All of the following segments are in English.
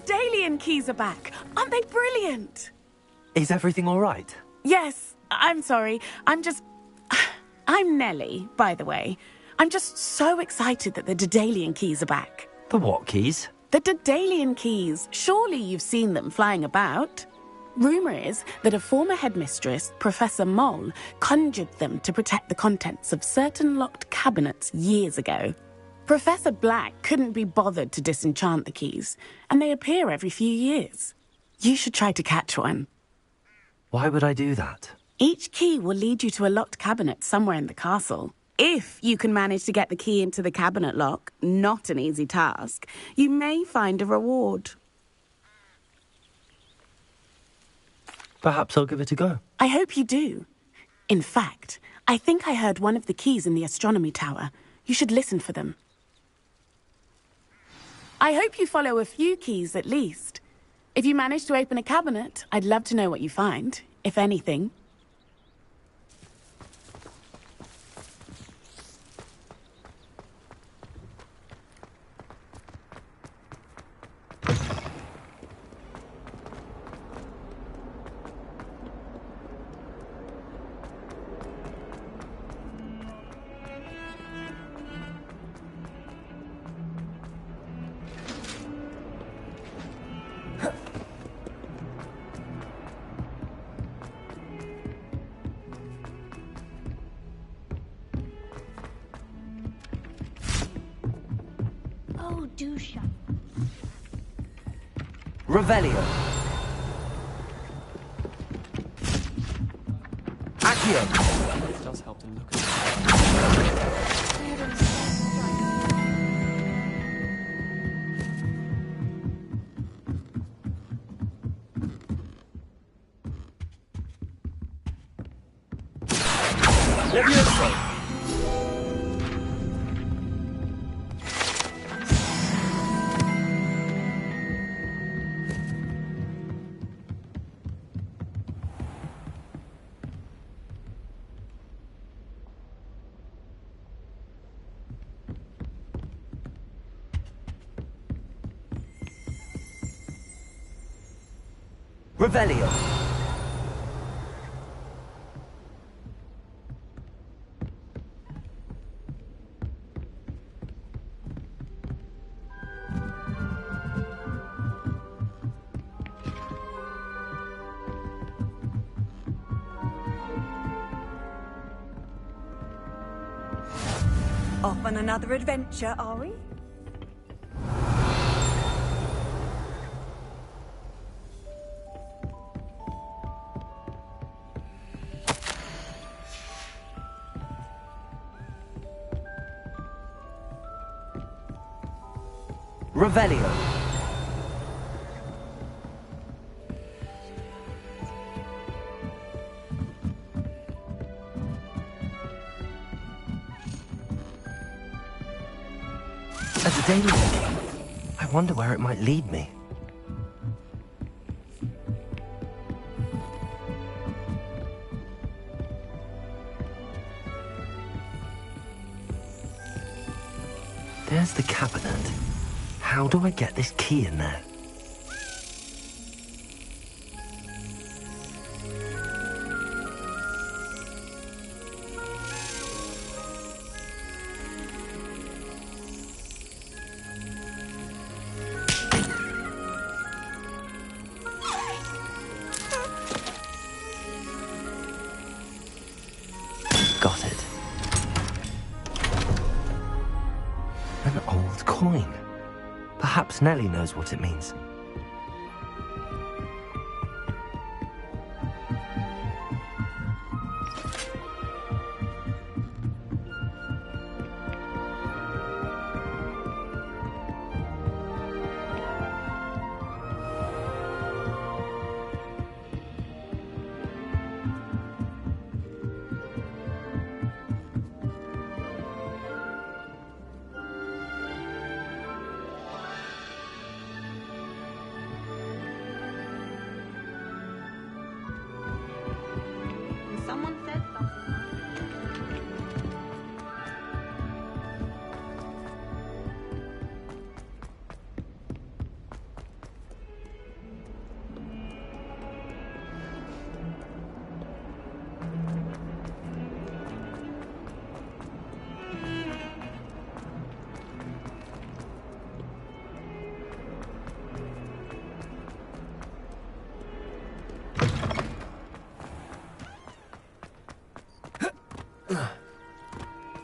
Daedalian keys are back. Aren't they brilliant? Is everything all right? Yes, I'm sorry. I'm Nellie, by the way. I'm just so excited that the Daedalian keys are back. The what keys? The Daedalian keys. Surely you've seen them flying about. Rumour is that a former headmistress, Professor Moll, conjured them to protect the contents of certain locked cabinets years ago. Professor Black couldn't be bothered to disenchant the keys, and they appear every few years. You should try to catch one. Why would I do that? Each key will lead you to a locked cabinet somewhere in the castle. If you can manage to get the key into the cabinet lock, not an easy task, you may find a reward. Perhaps I'll give it a go. I hope you do. In fact, I think I heard one of the keys in the astronomy tower. You should listen for them. I hope you follow a few keys at least. If you manage to open a cabinet, I'd love to know what you find, if anything. Oh, do shut. Revelio. Accio. It does help to look at Levioso. Revelio. Off on another adventure, are we? Revelio. A Daedalian. I wonder where it might lead me. There's the cabinet. How do I get this key in there? Got it. An old coin. Perhaps Nellie knows what it means. Someone said something.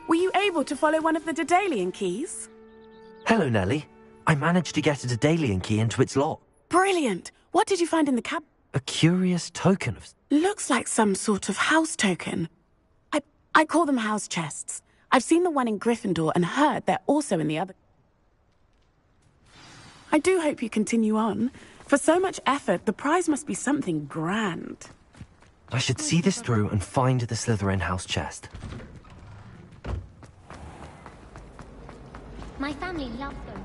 Were you able to follow one of the Daedalian keys? Hello, Nellie. I managed to get a Daedalian key into its lock. Brilliant. What did you find in the cab? A curious token of... Looks like some sort of house token. I call them house chests. I've seen the one in Gryffindor and heard they're also in the other. I do hope you continue on. For so much effort, the prize must be something grand. I should see this through and find the Slytherin house chest. My family loves them.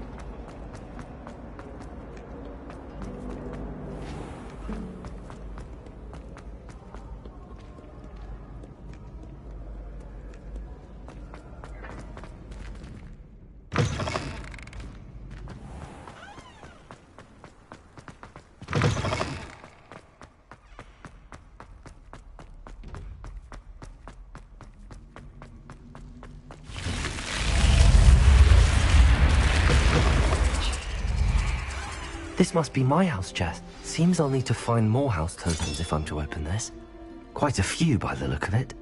This must be my house chest. Seems I'll need to find more house tokens if I'm to open this. Quite a few by the look of it.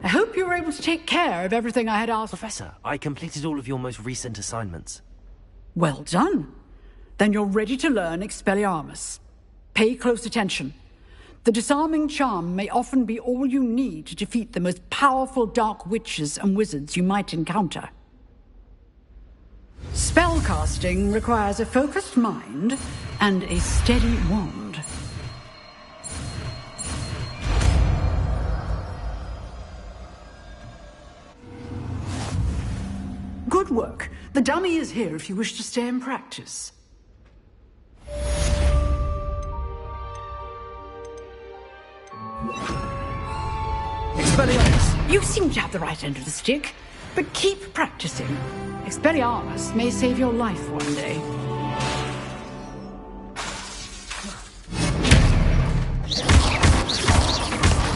I hope you were able to take care of everything I had asked. Professor, I completed all of your most recent assignments. Well done. Then you're ready to learn Expelliarmus. Pay close attention. The disarming charm may often be all you need to defeat the most powerful dark witches and wizards you might encounter. Spellcasting requires a focused mind and a steady wand. Good work. The dummy is here if you wish to stay and practice. Expelliarmus! You seem to have the right end of the stick, but keep practicing. Expelliarmus may save your life one day.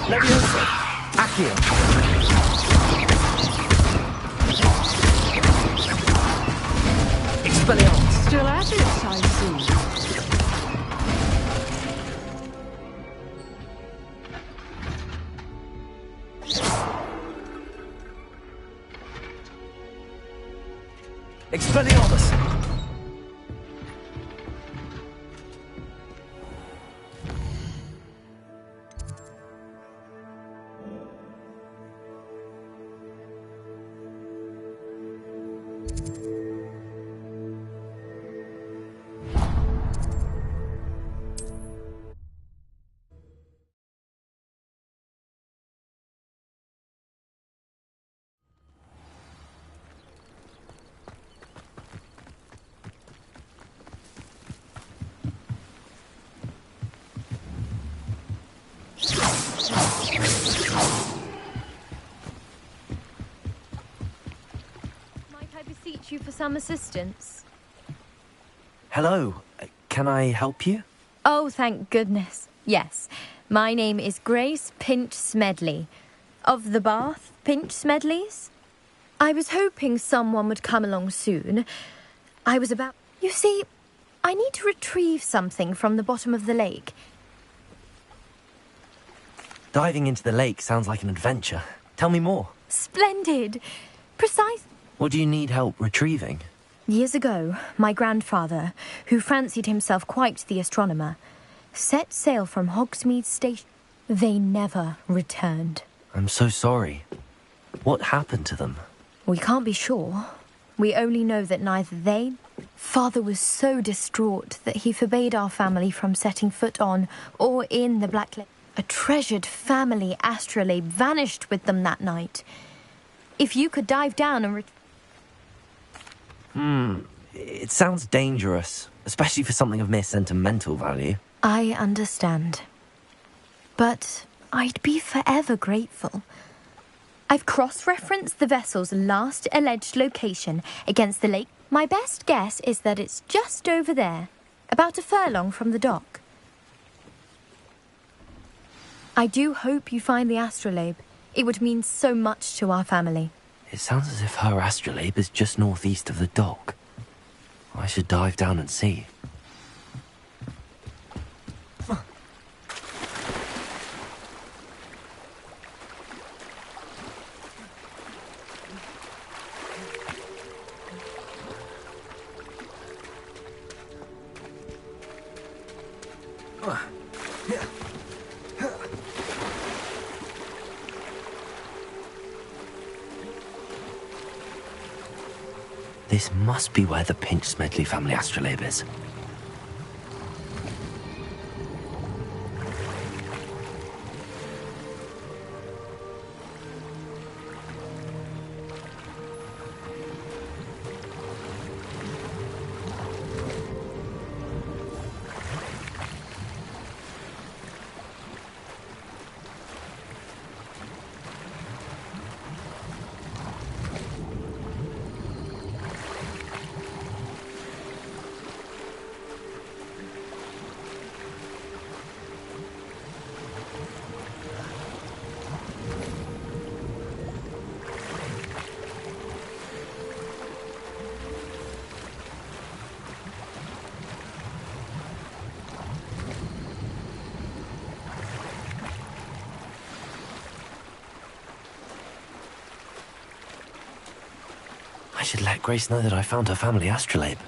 Leviosa! Accio! Expelliarmus! Still at it, I see. Expelliarmus! Might I beseech you for some assistance? Hello. Can I help you? Oh, thank goodness. Yes. My name is Grace Pinch Smedley. Of the Bath Pinch Smedleys? I was hoping someone would come along soon. I was about... You see, I need to retrieve something from the bottom of the lake. Diving into the lake sounds like an adventure. Tell me more. Splendid. Precise. What do you need help retrieving? Years ago, my grandfather, who fancied himself quite the astronomer, set sail from Hogsmeade Station. They never returned. I'm so sorry. What happened to them? We can't be sure. We only know that neither they... Father was so distraught that he forbade our family from setting foot on or in the Black Lake. A treasured family astrolabe vanished with them that night. If you could dive down and... It sounds dangerous, especially for something of mere sentimental value. I understand. But I'd be forever grateful. I've cross-referenced the vessel's last alleged location against the lake. My best guess is that it's just over there, about a furlong from the dock. I do hope you find the astrolabe. It would mean so much to our family. It sounds as if her astrolabe is just northeast of the dock. I should dive down and see. This must be where the Pinch-Smedley family astrolabe is. I should let Grace know that I found her family astrolabe.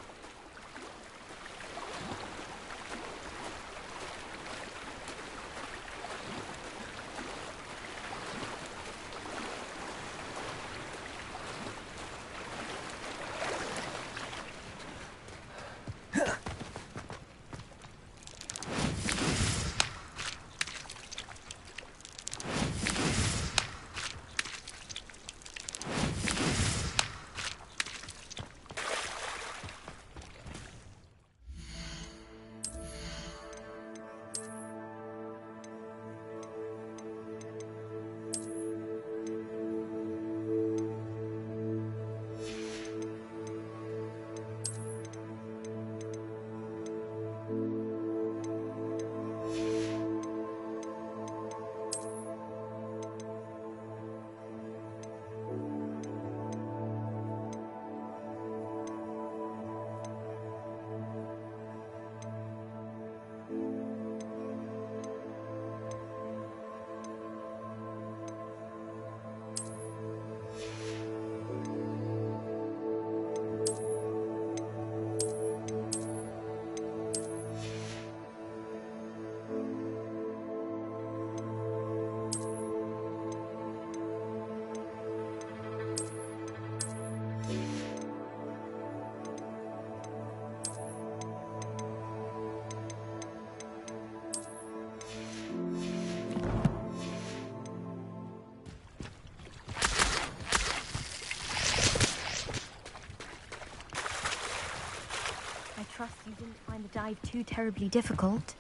Trust you didn't find the dive too terribly difficult.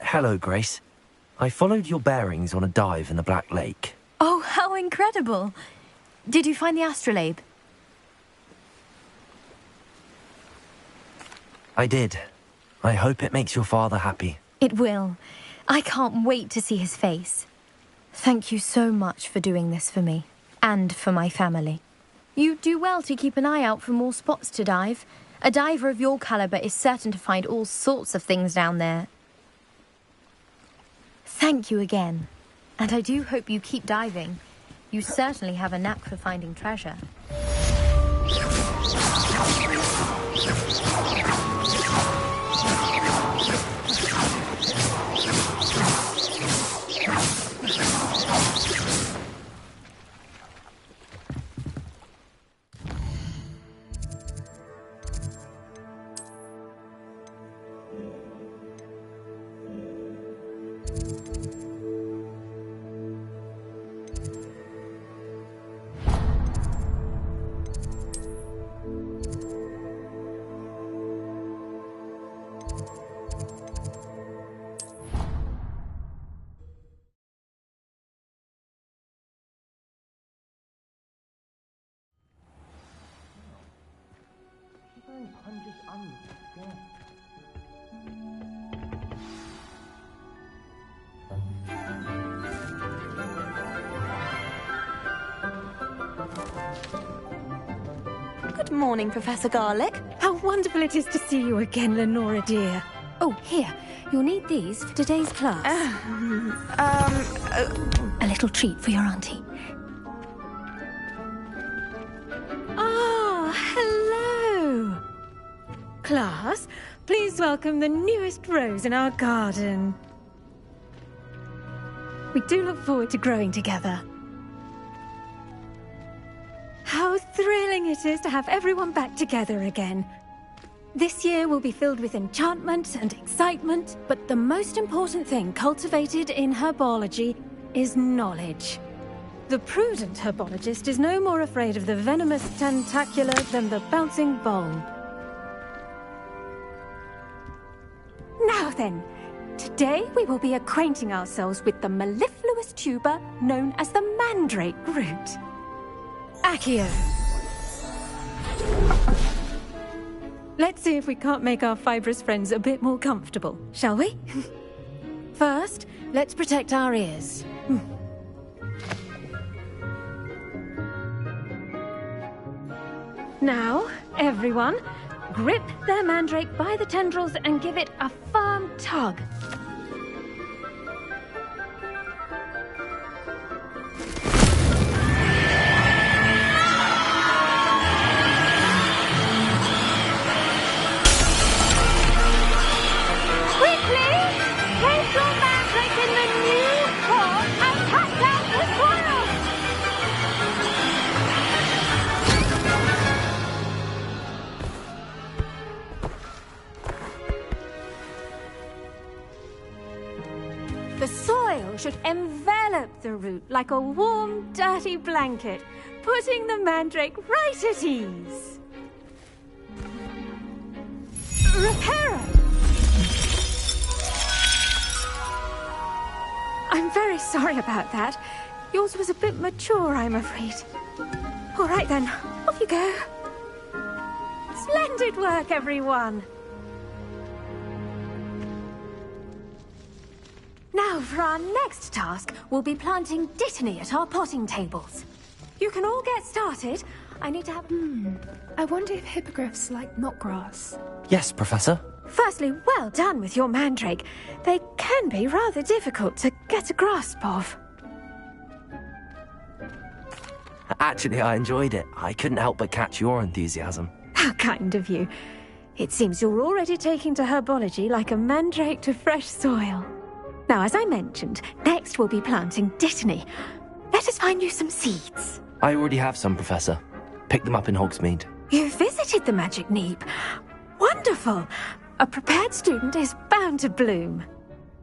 Hello, Grace. I followed your bearings on a dive in the Black Lake. Oh, how incredible! Did you find the astrolabe? I did. I hope it makes your father happy. It will. I can't wait to see his face. Thank you so much for doing this for me. and for my family. You do well to keep an eye out for more spots to dive. A diver of your caliber is certain to find all sorts of things down there. Thank you again. And I do hope you keep diving. You certainly have a knack for finding treasure. Good morning, Professor Garlick. How wonderful it is to see you again, Lenora dear. Oh, here. You'll need these for today's class. A little treat for your auntie. Ah, hello. Class, please welcome the newest rose in our garden. We do look forward to growing together. How thrilling it is to have everyone back together again. This year will be filled with enchantment and excitement, but the most important thing cultivated in herbology is knowledge. The prudent herbologist is no more afraid of the venomous tentacula than the bouncing bulb. Now then, today we will be acquainting ourselves with the mellifluous tuber known as the mandrake root. Accio. Let's see if we can't make our fibrous friends a bit more comfortable, shall we? First, let's protect our ears. Now, everyone, grip their mandrake by the tendrils and give it a firm tug. The soil should envelop the root like a warm, dirty blanket, putting the mandrake right at ease. Reparo! I'm very sorry about that. Yours was a bit mature, I'm afraid. All right then, off you go. Splendid work, everyone. Now, for our next task, we'll be planting dittany at our potting tables. You can all get started. I need to have... I wonder if hippogriffs like knotgrass. Yes, Professor. Firstly, well done with your mandrake. They can be rather difficult to get a grasp of. Actually, I enjoyed it. I couldn't help but catch your enthusiasm. How kind of you. It seems you're already taking to herbology like a mandrake to fresh soil. Now, as I mentioned, next we'll be planting dittany. Let us find you some seeds. I already have some, Professor. Picked them up in Hogsmeade. You visited the Magic Neep. Wonderful. A prepared student is bound to bloom.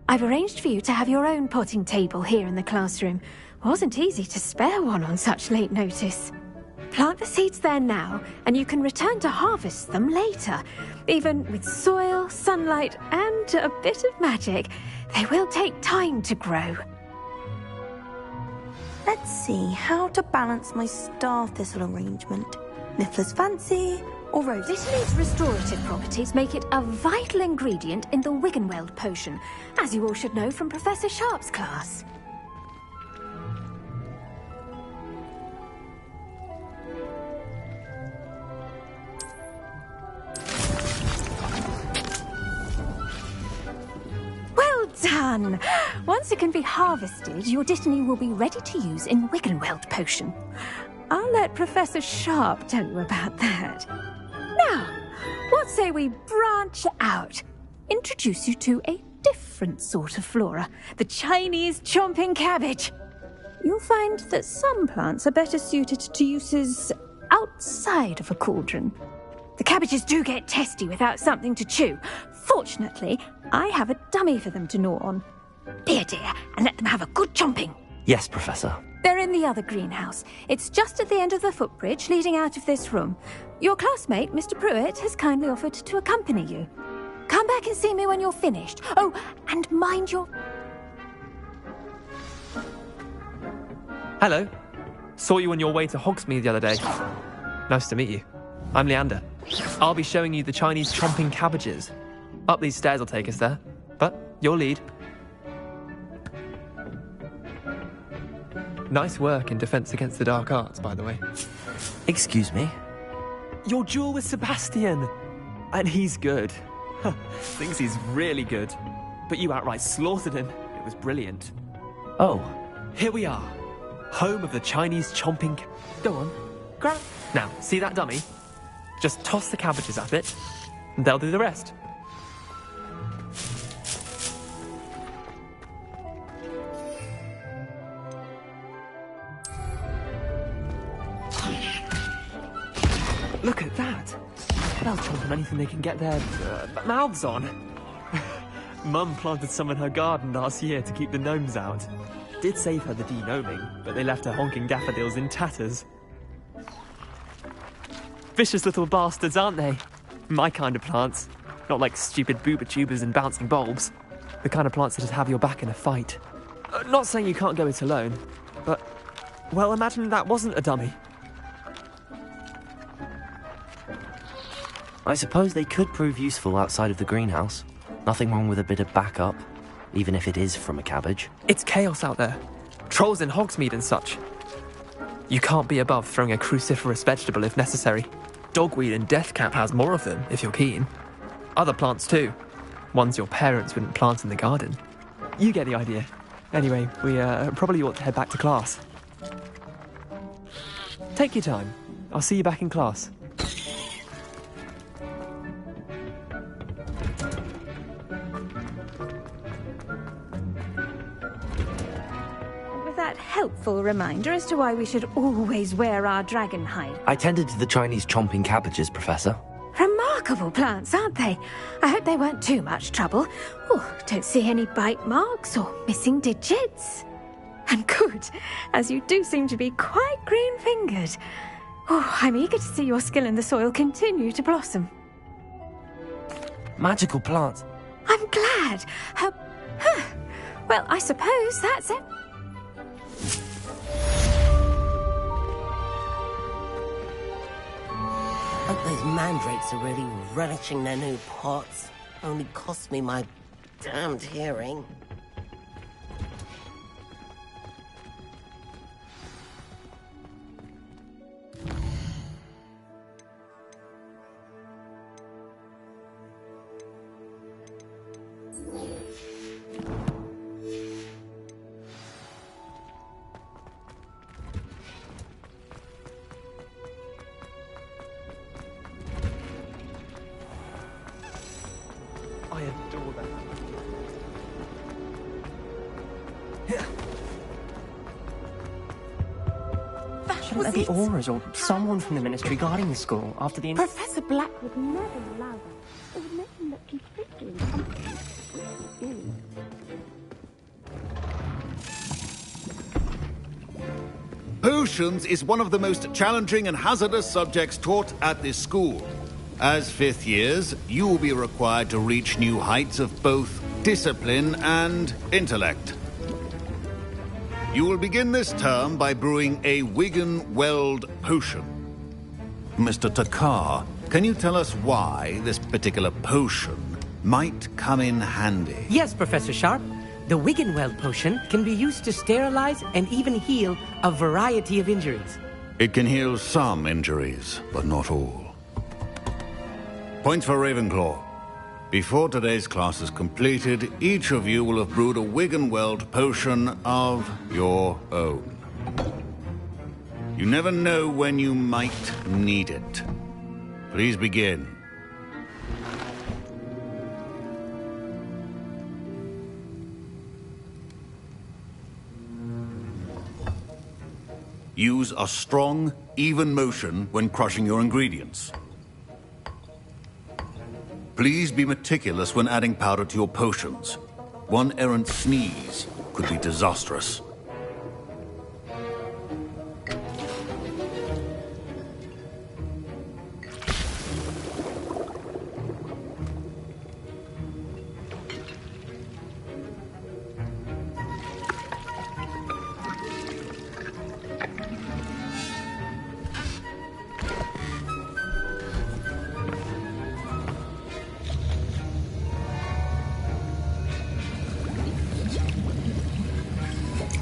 I've arranged for you to have your own potting table here in the classroom. Wasn't easy to spare one on such late notice. Plant the seeds there now, and you can return to harvest them later. Even with soil, sunlight, and a bit of magic, they will take time to grow. Let's see how to balance my star thistle arrangement. Niffler's fancy or rose? Dittany's restorative properties make it a vital ingredient in the Wiggenweld potion, as you all should know from Professor Sharp's class. done. Once it can be harvested, your Dittany will be ready to use in Wiggenweld potion. I'll let Professor Sharp tell you about that. Now, what say we branch out? Introduce you to a different sort of flora, the Chinese chomping cabbage. You'll find that some plants are better suited to uses outside of a cauldron. The cabbages do get testy without something to chew. Fortunately, I have a dummy for them to gnaw on. Be a dear and let them have a good chomping. Yes, Professor. They're in the other greenhouse. It's just at the end of the footbridge leading out of this room. Your classmate, Mr. Pruitt, has kindly offered to accompany you. Come back and see me when you're finished. Oh, and mind your... Hello. Saw you on your way to Hogsmeade the other day. Nice to meet you. I'm Leander. I'll be showing you the Chinese chomping cabbages. Up these stairs will take us there. But your lead. Nice work in Defense Against the Dark Arts, by the way. Excuse me? Your duel with Sebastian. And he's good. Thinks he's really good. But you outright slaughtered him. It was brilliant. Oh. Here we are. Home of the Chinese chomping... Go on. Grab. Now, see that dummy? Just toss the cabbages at it, and they'll do the rest. Look at that. They'll chomp on anything they can get their mouths on. Mum planted some in her garden last year to keep the gnomes out. Did save her the de-gnoming, but they left her honking daffodils in tatters. Vicious little bastards, aren't they? My kind of plants. Not like stupid booba tubers and bouncing bulbs. The kind of plants that'd have your back in a fight. Not saying you can't go it alone, but... Well, imagine that wasn't a dummy. I suppose they could prove useful outside of the greenhouse. Nothing wrong with a bit of backup, even if it is from a cabbage. It's chaos out there. Trolls in Hogsmeade and such. You can't be above throwing a cruciferous vegetable if necessary. Dogweed and deathcap has more of them, if you're keen. Other plants too. Ones your parents wouldn't plant in the garden. You get the idea. Anyway, we probably ought to head back to class. Take your time. I'll see you back in class. Helpful reminder as to why we should always wear our dragon hide. I tended to the Chinese chomping cabbages, Professor. Remarkable plants, aren't they? I hope they weren't too much trouble. Oh, don't see any bite marks or missing digits. And good, as you do seem to be quite green-fingered. Oh, I'm eager to see your skill in the soil continue to blossom. Magical plants. I'm glad. Well, I suppose that's it. Hope those mandrakes are really relishing their new pots. Only cost me my damned hearing. I adore that. Shouldn't there be auras or someone from the ministry guarding the school after the... Professor Black would never allow that. It would make him look completely incompetent. Potions is one of the most challenging and hazardous subjects taught at this school. As fifth years, you will be required to reach new heights of both discipline and intellect. You will begin this term by brewing a Wiggenweld potion. Mr. Takar, can you tell us why this particular potion might come in handy? Yes, Professor Sharp. The Wiggenweld potion can be used to sterilize and even heal a variety of injuries. It can heal some injuries, but not all. Points for Ravenclaw. Before today's class is completed, each of you will have brewed a Wiggenweld potion of your own. You never know when you might need it. Please begin. Use a strong, even motion when crushing your ingredients. Please be meticulous when adding powder to your potions. One errant sneeze could be disastrous.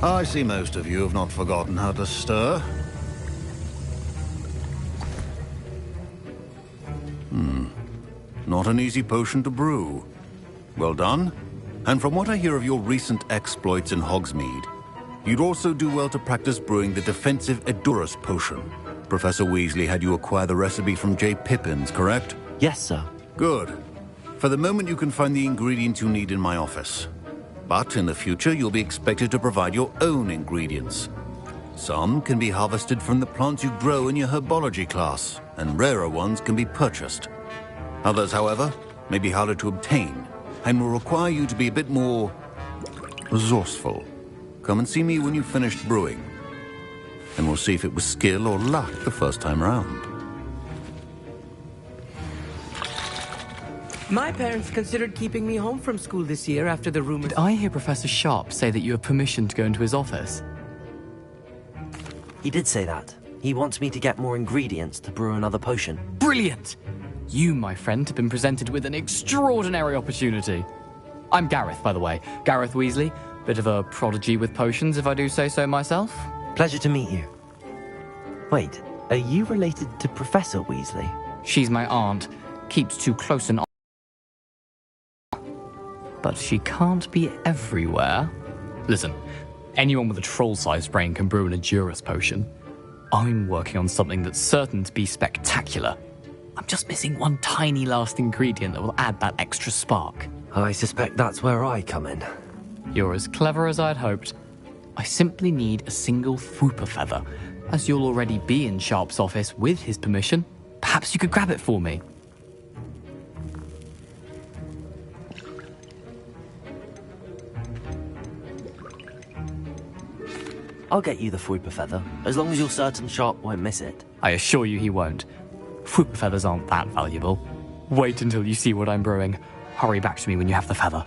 I see most of you have not forgotten how to stir. Not an easy potion to brew. Well done. And from what I hear of your recent exploits in Hogsmeade, you'd also do well to practice brewing the defensive Edurus potion. Professor Weasley had you acquire the recipe from J. Pippin's, correct? Yes, sir. Good. For the moment, you can find the ingredients you need in my office. But in the future, you'll be expected to provide your own ingredients. Some can be harvested from the plants you grow in your herbology class, and rarer ones can be purchased. Others, however, may be harder to obtain, and will require you to be a bit more resourceful. Come and see me when you've finished brewing, and we'll see if it was skill or luck the first time round. My parents considered keeping me home from school this year after the rumors... Did I hear Professor Sharp say that you have permission to go into his office? He did say that. He wants me to get more ingredients to brew another potion. Brilliant! You, my friend, have been presented with an extraordinary opportunity. I'm Gareth, by the way. Gareth Weasley. Bit of a prodigy with potions, if I do say so myself. Pleasure to meet you. Wait, are you related to Professor Weasley? She's my aunt. Keeps too close an eye. But she can't be everywhere. Listen, anyone with a troll-sized brain can brew an Edurus potion. I'm working on something that's certain to be spectacular. I'm just missing one tiny last ingredient that will add that extra spark. I suspect that's where I come in. You're as clever as I'd hoped. I simply need a single Fwooper feather. As you'll already be in Sharp's office with his permission, perhaps you could grab it for me. I'll get you the Fwooper feather, as long as you're certain Sharp won't miss it. I assure you he won't. Fwooper feathers aren't that valuable. Wait until you see what I'm brewing. Hurry back to me when you have the feather.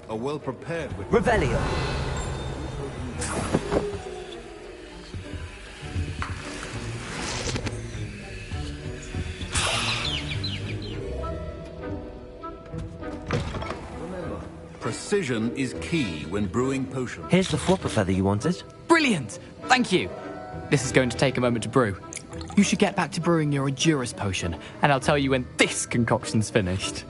A well-prepared with... Revelio! Precision is key when brewing potions. Here's the Fwooper feather you wanted. Brilliant! Thank you! This is going to take a moment to brew. You should get back to brewing your Edurus potion, and I'll tell you when this concoction's finished.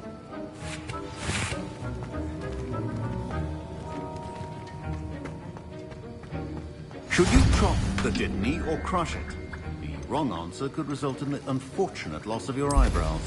Should you chop the Dittany or crush it? The wrong answer could result in the unfortunate loss of your eyebrows.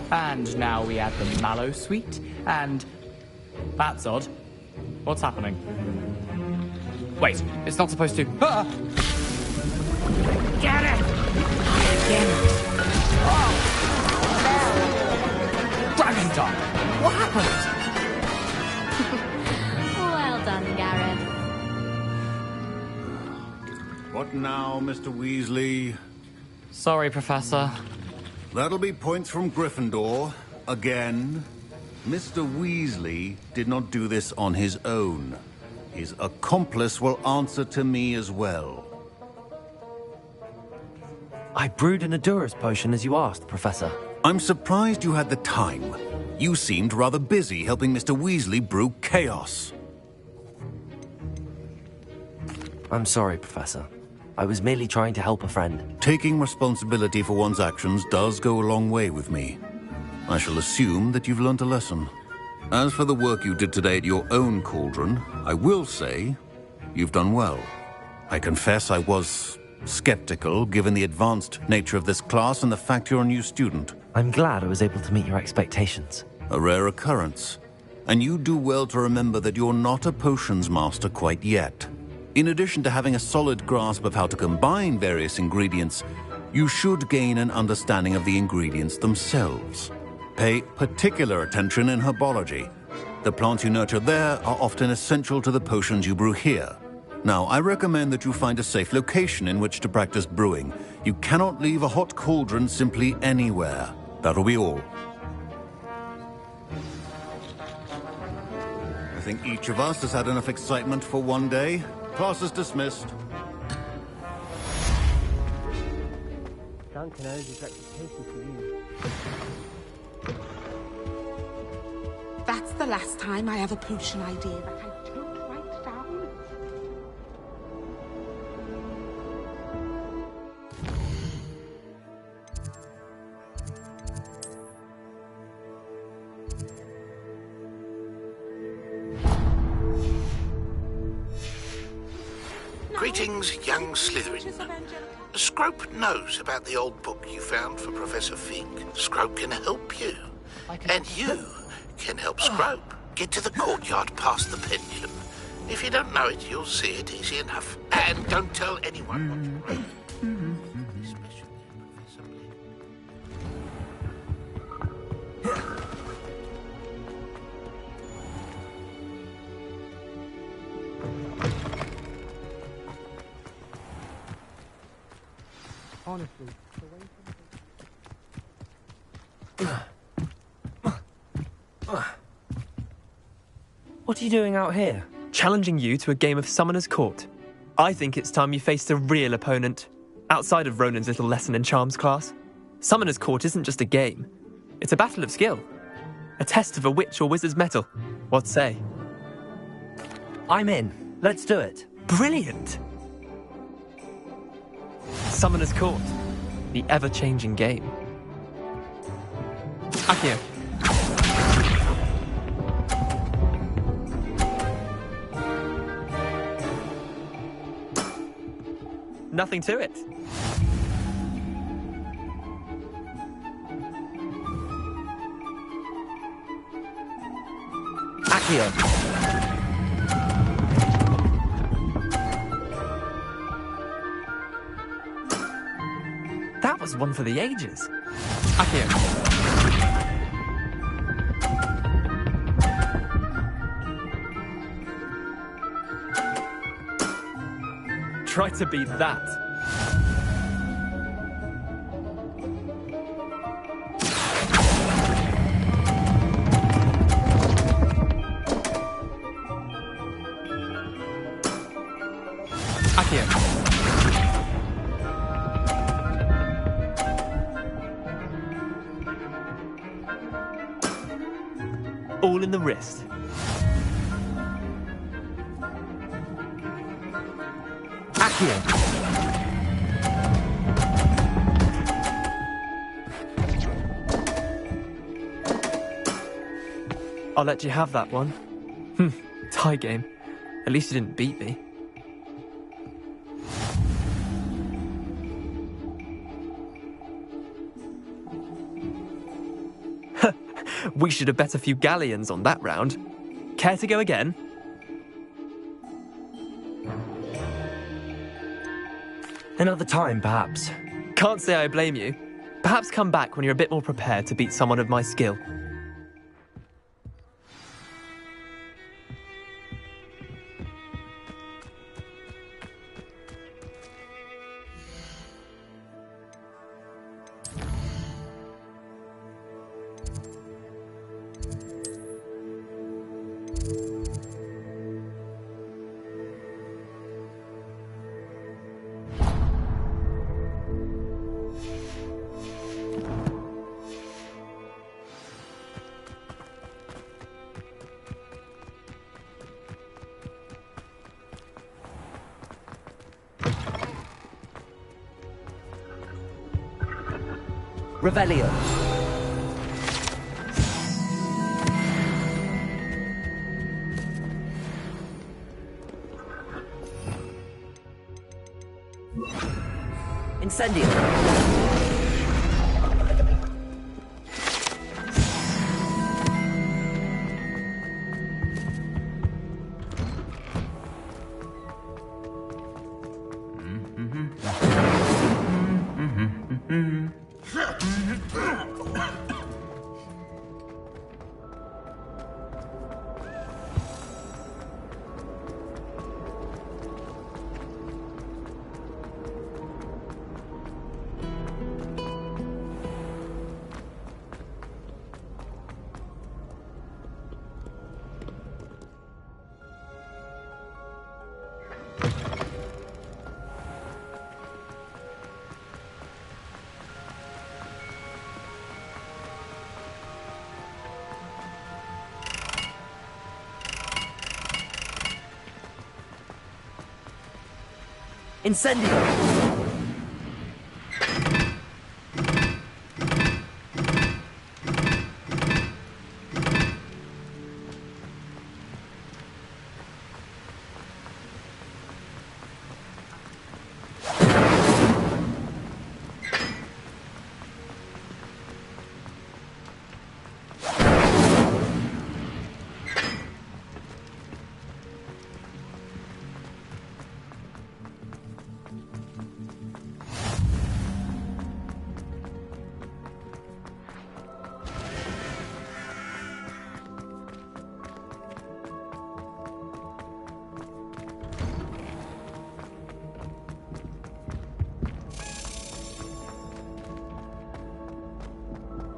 And now we add the mallow sweet, and... That's odd. What's happening? Wait, it's not supposed to... Ah! Get it! Get it! Grab dragon done? What happened? Well done, Garrett. What now, Mr. Weasley? Sorry, Professor. That'll be points from Gryffindor. Again. Mr. Weasley did not do this on his own. His accomplice will answer to me as well. I brewed an Adura's potion as you asked, Professor. I'm surprised you had the time. You seemed rather busy helping Mr. Weasley brew chaos. I'm sorry, Professor. I was merely trying to help a friend. Taking responsibility for one's actions does go a long way with me. I shall assume that you've learnt a lesson. As for the work you did today at your own cauldron, I will say you've done well. I confess I was skeptical, given the advanced nature of this class and the fact you're a new student. I'm glad I was able to meet your expectations. A rare occurrence. And you do well to remember that you're not a potions master quite yet. In addition to having a solid grasp of how to combine various ingredients, you should gain an understanding of the ingredients themselves. Pay particular attention in herbology. The plants you nurture there are often essential to the potions you brew here. Now, I recommend that you find a safe location in which to practice brewing. You cannot leave a hot cauldron simply anywhere. That'll be all. I think each of us has had enough excitement for one day. Class is dismissed. Duncan owes his reputation to you. That's the last time I have a potion idea that I don't write down. Greetings, young Slytherin. Scrope knows about the old book you found for Professor Fig. Scrope can help you. And you can help Scrope get to the courtyard past the pendulum. If you don't know it, you'll see it easy enough. And don't tell anyone what you Honestly, What are you doing out here? Challenging you to a game of Summoner's Court. I think it's time you faced a real opponent, outside of Ronan's little lesson in charms class. Summoner's Court isn't just a game. It's a battle of skill. A test of a witch or wizard's mettle. What say? I'm in. Let's do it. Brilliant! Summoner's Court. The ever-changing game. Accio. Nothing to it. Accio. That was one for the ages. Accio. Try to beat that. Accio. All in the wrist. Accio. I'll let you have that one. Tie game. At least you didn't beat me. We should have bet a few galleons on that round. Care to go again? Another time, perhaps. Can't say I blame you. Perhaps come back when you're a bit more prepared to beat someone of my skill. Revelio. Incendio. Incendio!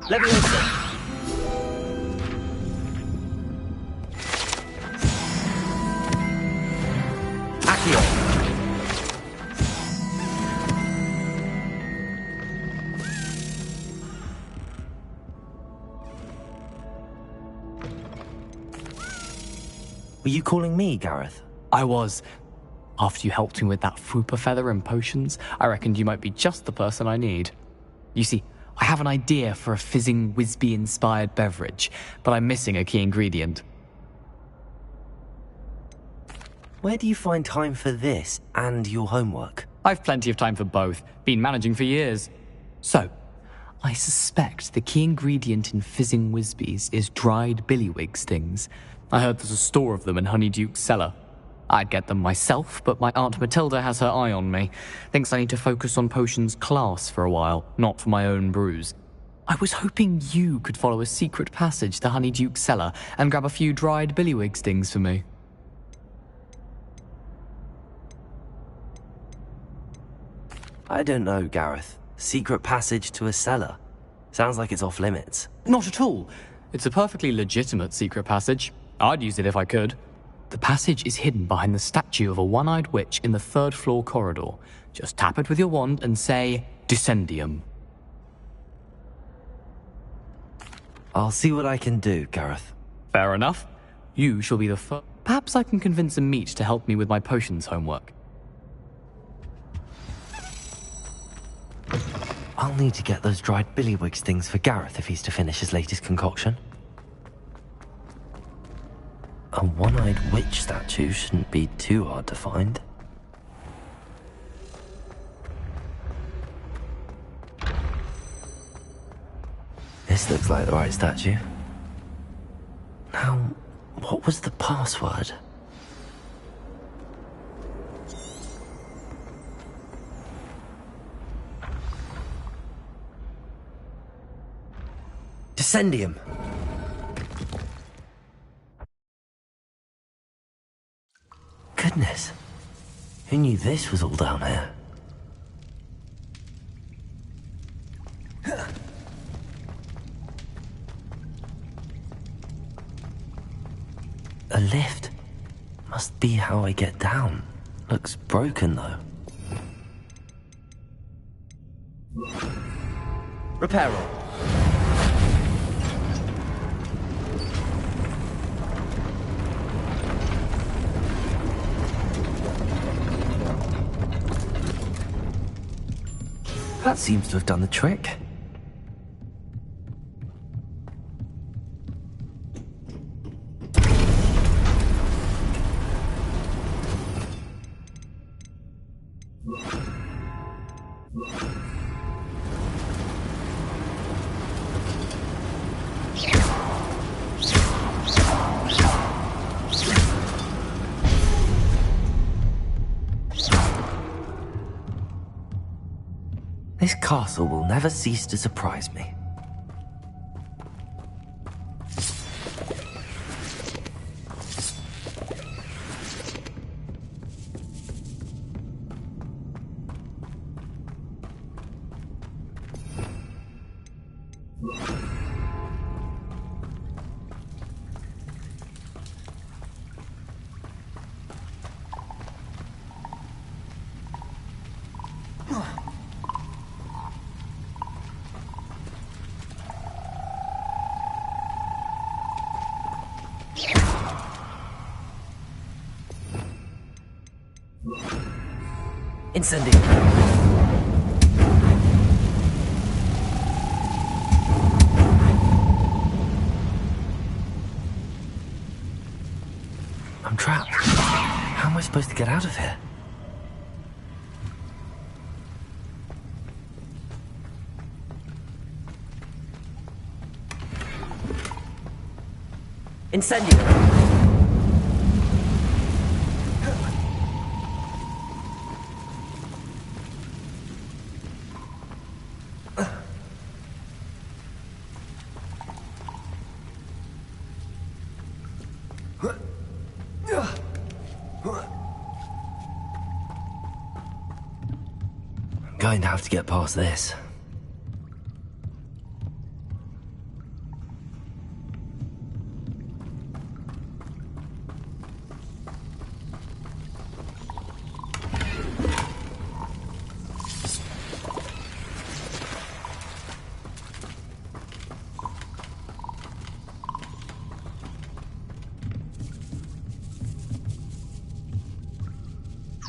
Leviosa. Accio. Were you calling me, Gareth? I was. After you helped me with that Fupa feather and potions, I reckoned you might be just the person I need. You see, I have an idea for a fizzing Wisby-inspired beverage, but I'm missing a key ingredient. Where do you find time for this and your homework? I've plenty of time for both. Been managing for years. So, I suspect the key ingredient in fizzing Wisbies is dried billywig stings. I heard there's a store of them in Honeyduke's cellar. I'd get them myself, but my Aunt Matilda has her eye on me. Thinks I need to focus on potions class for a while, not for my own brews. I was hoping you could follow a secret passage to Honeyduke's cellar and grab a few dried billywig stings for me. I don't know, Gareth. Secret passage to a cellar. Sounds like it's off limits. Not at all. It's a perfectly legitimate secret passage. I'd use it if I could. The passage is hidden behind the statue of a one-eyed witch in the third-floor corridor. Just tap it with your wand and say, Descendium. I'll see what I can do, Gareth. Fair enough. You shall be the first. Perhaps I can convince a meat to help me with my potions homework. I'll need to get those dried billywig stings for Gareth if he's to finish his latest concoction. A one-eyed witch statue shouldn't be too hard to find. This looks like the right statue. Now, what was the password? Descendium. Goodness. Who knew this was all down here? A lift. Must be how I get down. Looks broken, though. Reparo. That seems to have done the trick. This castle will never cease to surprise me. Incendio. I'm trapped. How am I supposed to get out of here? Incendio. I'm going to have to get past this.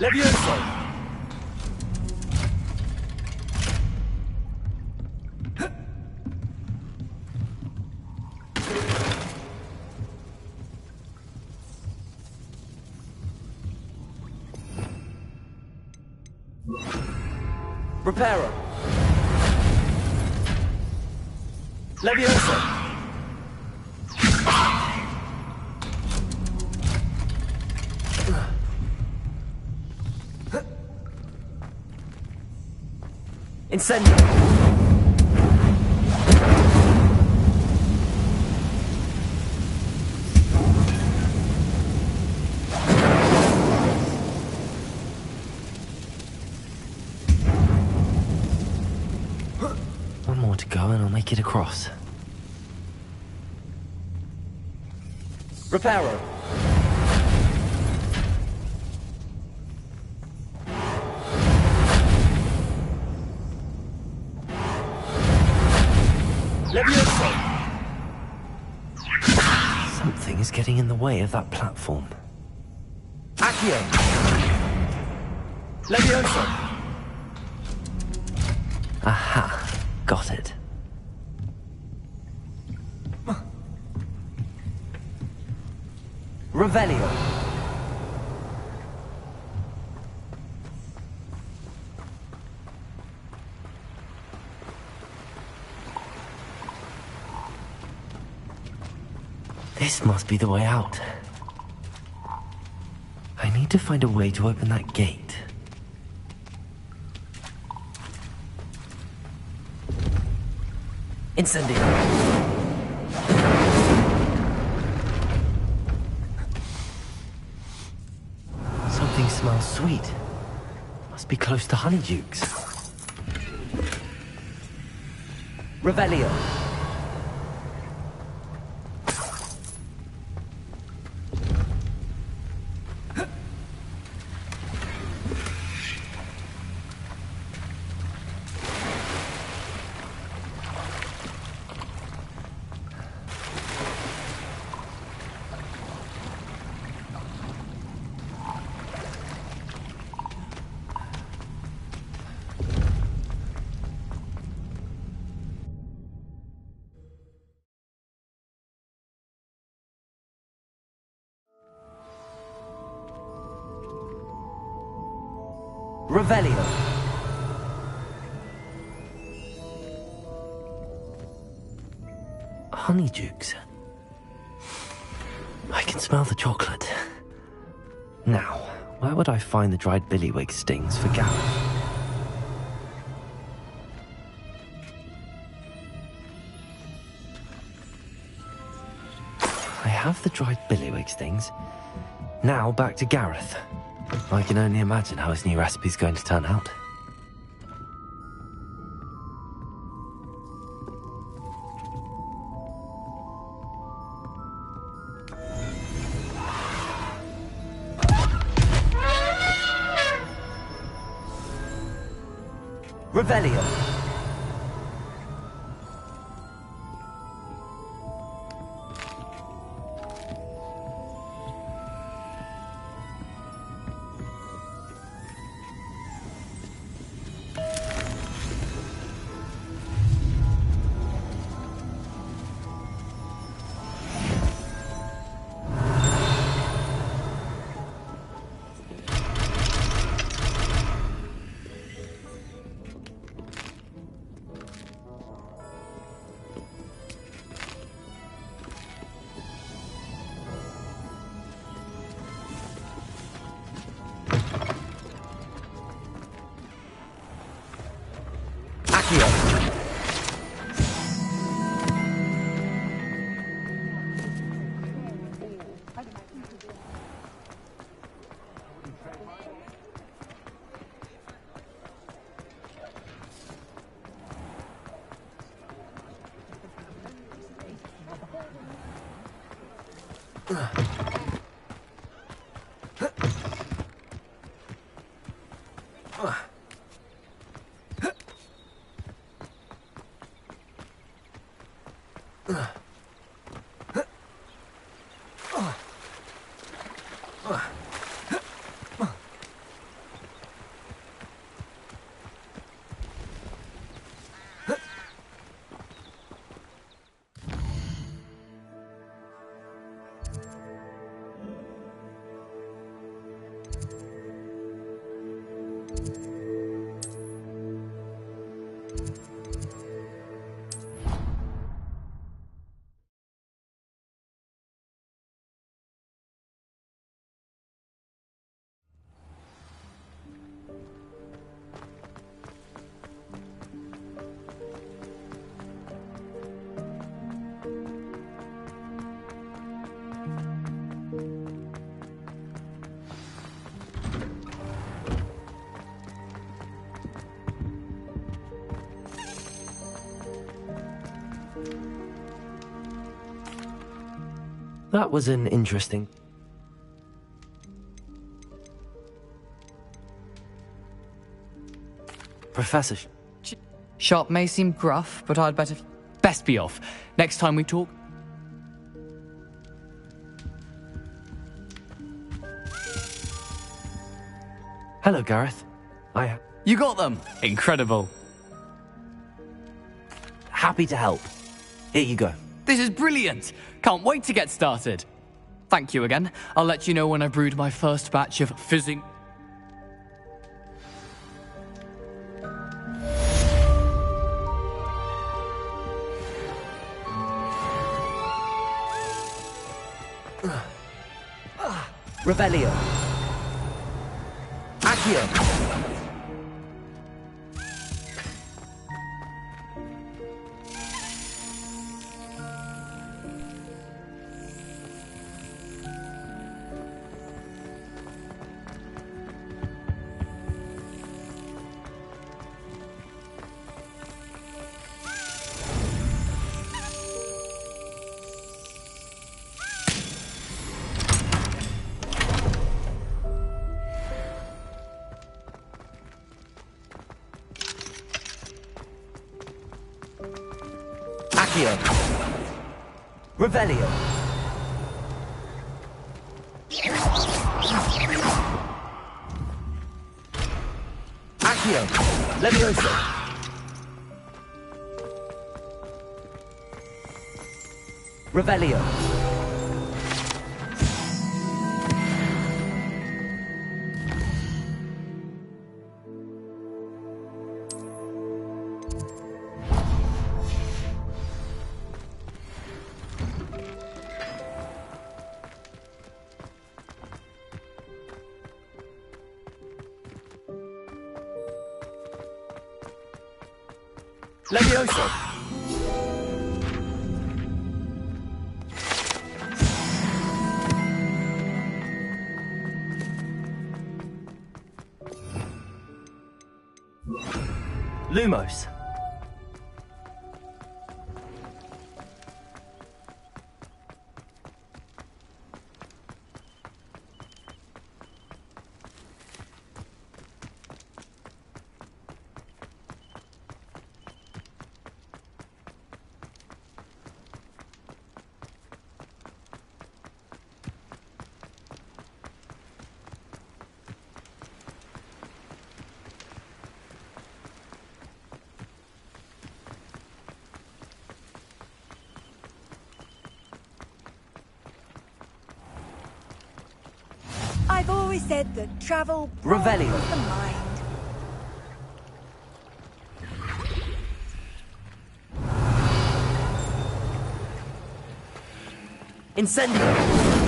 Levioso! Reparo! Levioso! Incendio! One more to go and I'll make it across. Reparo! Something is getting in the way of that platform. Accio! Levioso! Aha! Got it. Revelio! This must be the way out. I need to find a way to open that gate. Incendio! Something smells sweet. Must be close to Honeydukes. Revelio! Revelio! Honeydukes. I can smell the chocolate. Now, where would I find the dried billywig stings for Gareth? I have the dried billywig stings. Now back to Gareth. I can only imagine how his new recipe's going to turn out. Revelio. That was an interesting... Professor... Sharp may seem gruff, but I'd better... Best be off. Next time we talk... Hello, Gareth. You got them! Incredible. Happy to help. Here you go. This is brilliant! Can't wait to get started. Thank you again. I'll let you know when I've brewed my first batch of fizzing... Revelio. Accio. Accio. Revelio. Accio. Levioso. Revelio. Levioso! Lumos. I've always said that travel Revelio. broadens the mind. Incendio!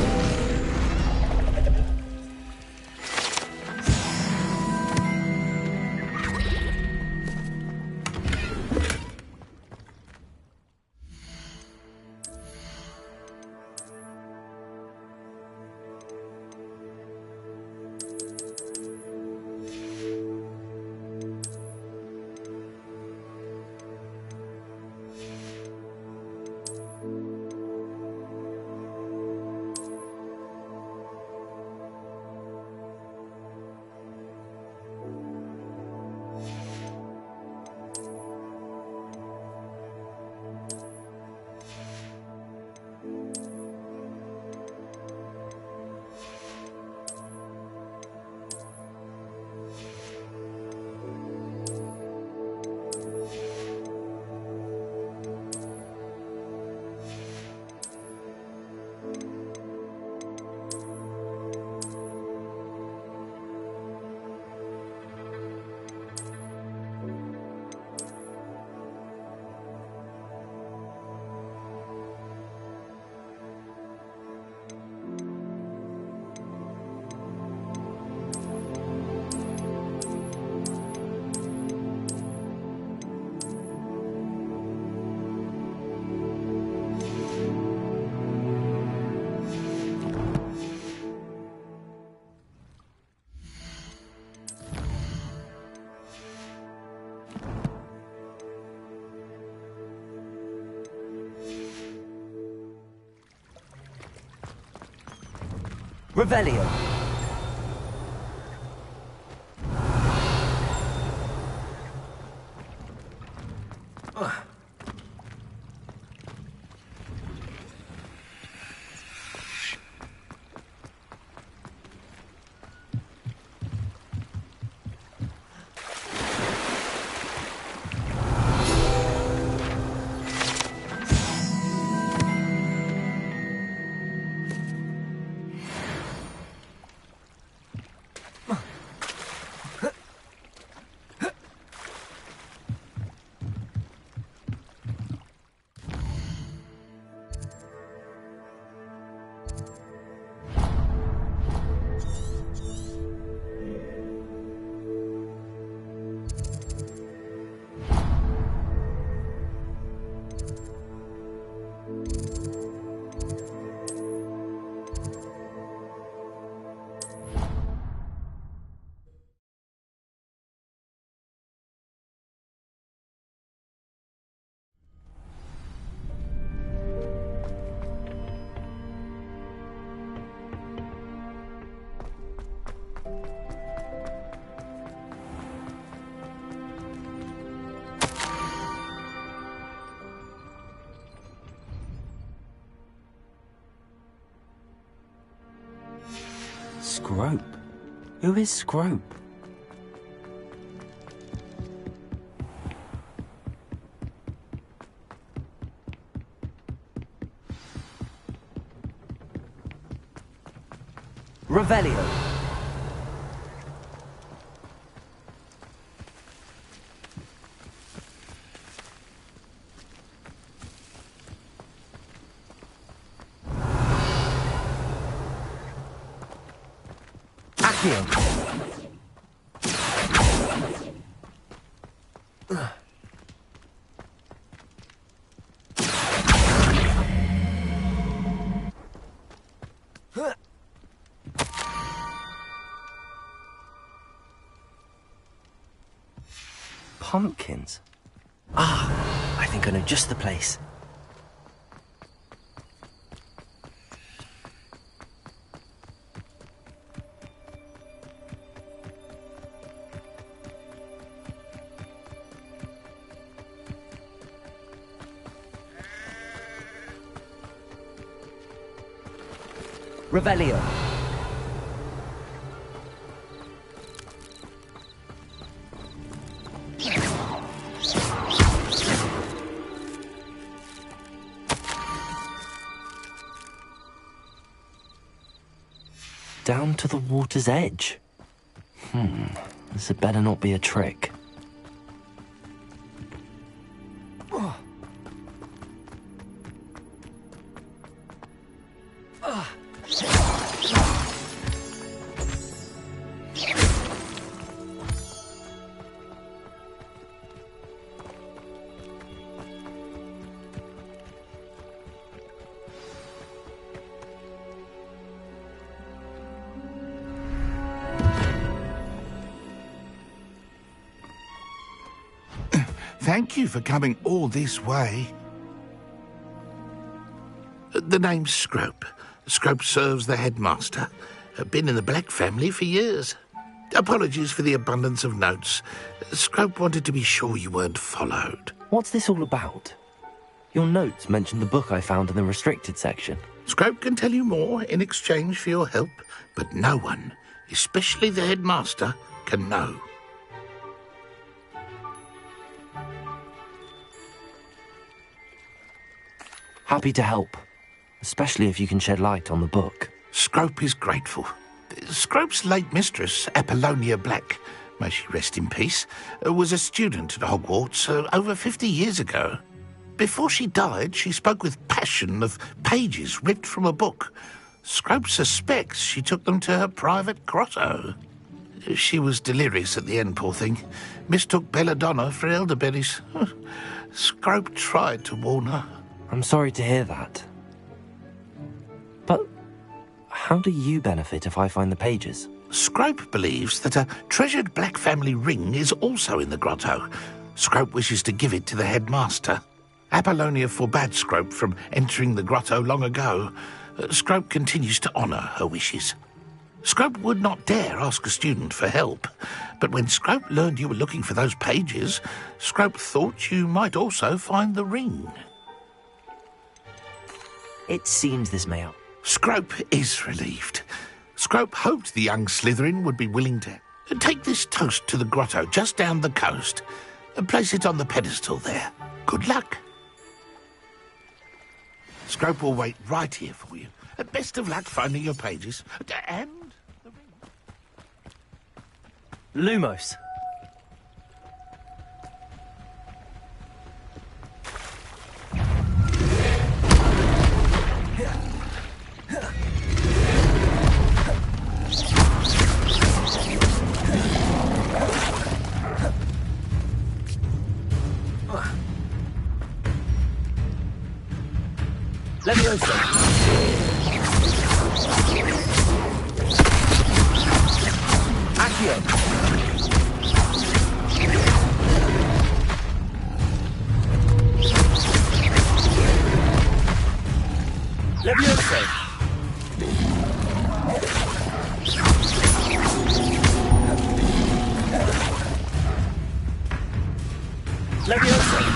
Revelio. Scrope? Who is Scrope? Revelio. Accio. pumpkins. Ah, I think I know just the place. Revelio. Down to the water's edge. This had better not be a trick. Thank you for coming all this way. The name's Scrope. Scrope serves the headmaster. Been in the Black family for years. Apologies for the abundance of notes. Scrope wanted to be sure you weren't followed. What's this all about? Your notes mentioned the book I found in the restricted section. Scrope can tell you more in exchange for your help, but no one, especially the headmaster, can know. Happy to help, especially if you can shed light on the book. Scrope is grateful. Scrope's late mistress, Apollonia Black, may she rest in peace, was a student at Hogwarts over 50 years ago. Before she died, she spoke with passion of pages ripped from a book. Scrope suspects she took them to her private grotto. She was delirious at the end, poor thing. Mistook belladonna for elderberries. Scrope tried to warn her. I'm sorry to hear that. But how do you benefit if I find the pages? Scrope believes that a treasured Black family ring is also in the grotto. Scrope wishes to give it to the headmaster. Apollonia forbade Scrope from entering the grotto long ago. Scrope continues to honour her wishes. Scrope would not dare ask a student for help, but when Scrope learned you were looking for those pages, Scrope thought you might also find the ring. It seems this may help. Scrope is relieved. Scrope hoped the young Slytherin would be willing to take this toast to the grotto just down the coast and place it on the pedestal there. Good luck. Scrope will wait right here for you. Best of luck finding your pages. And the ring. Lumos. Leviosa. Accio. Leviosa. Leviosa.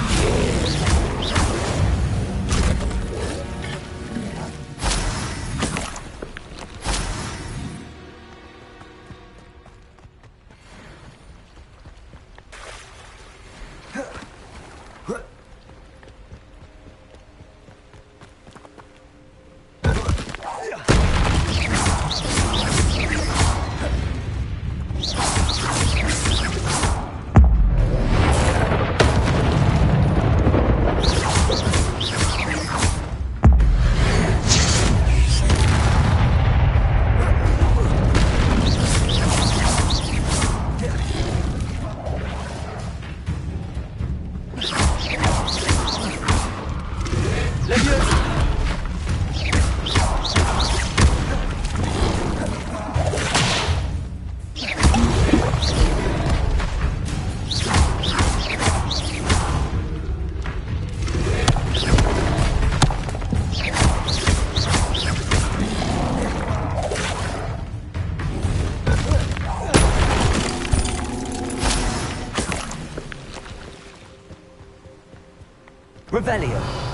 Revelio.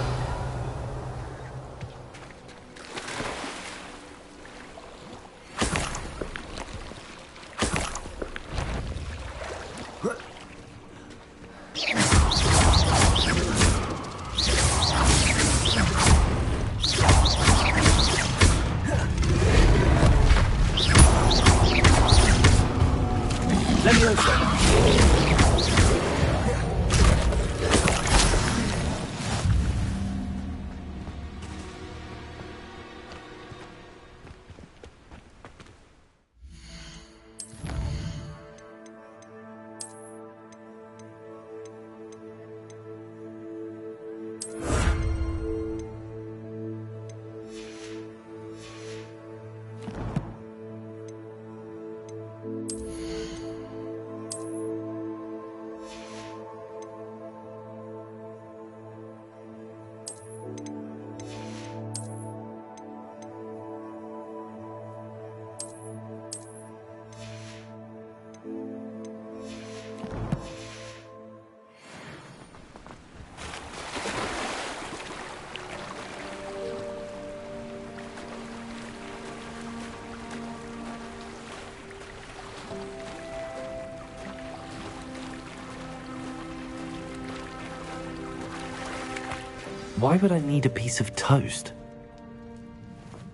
Why would I need a piece of toast?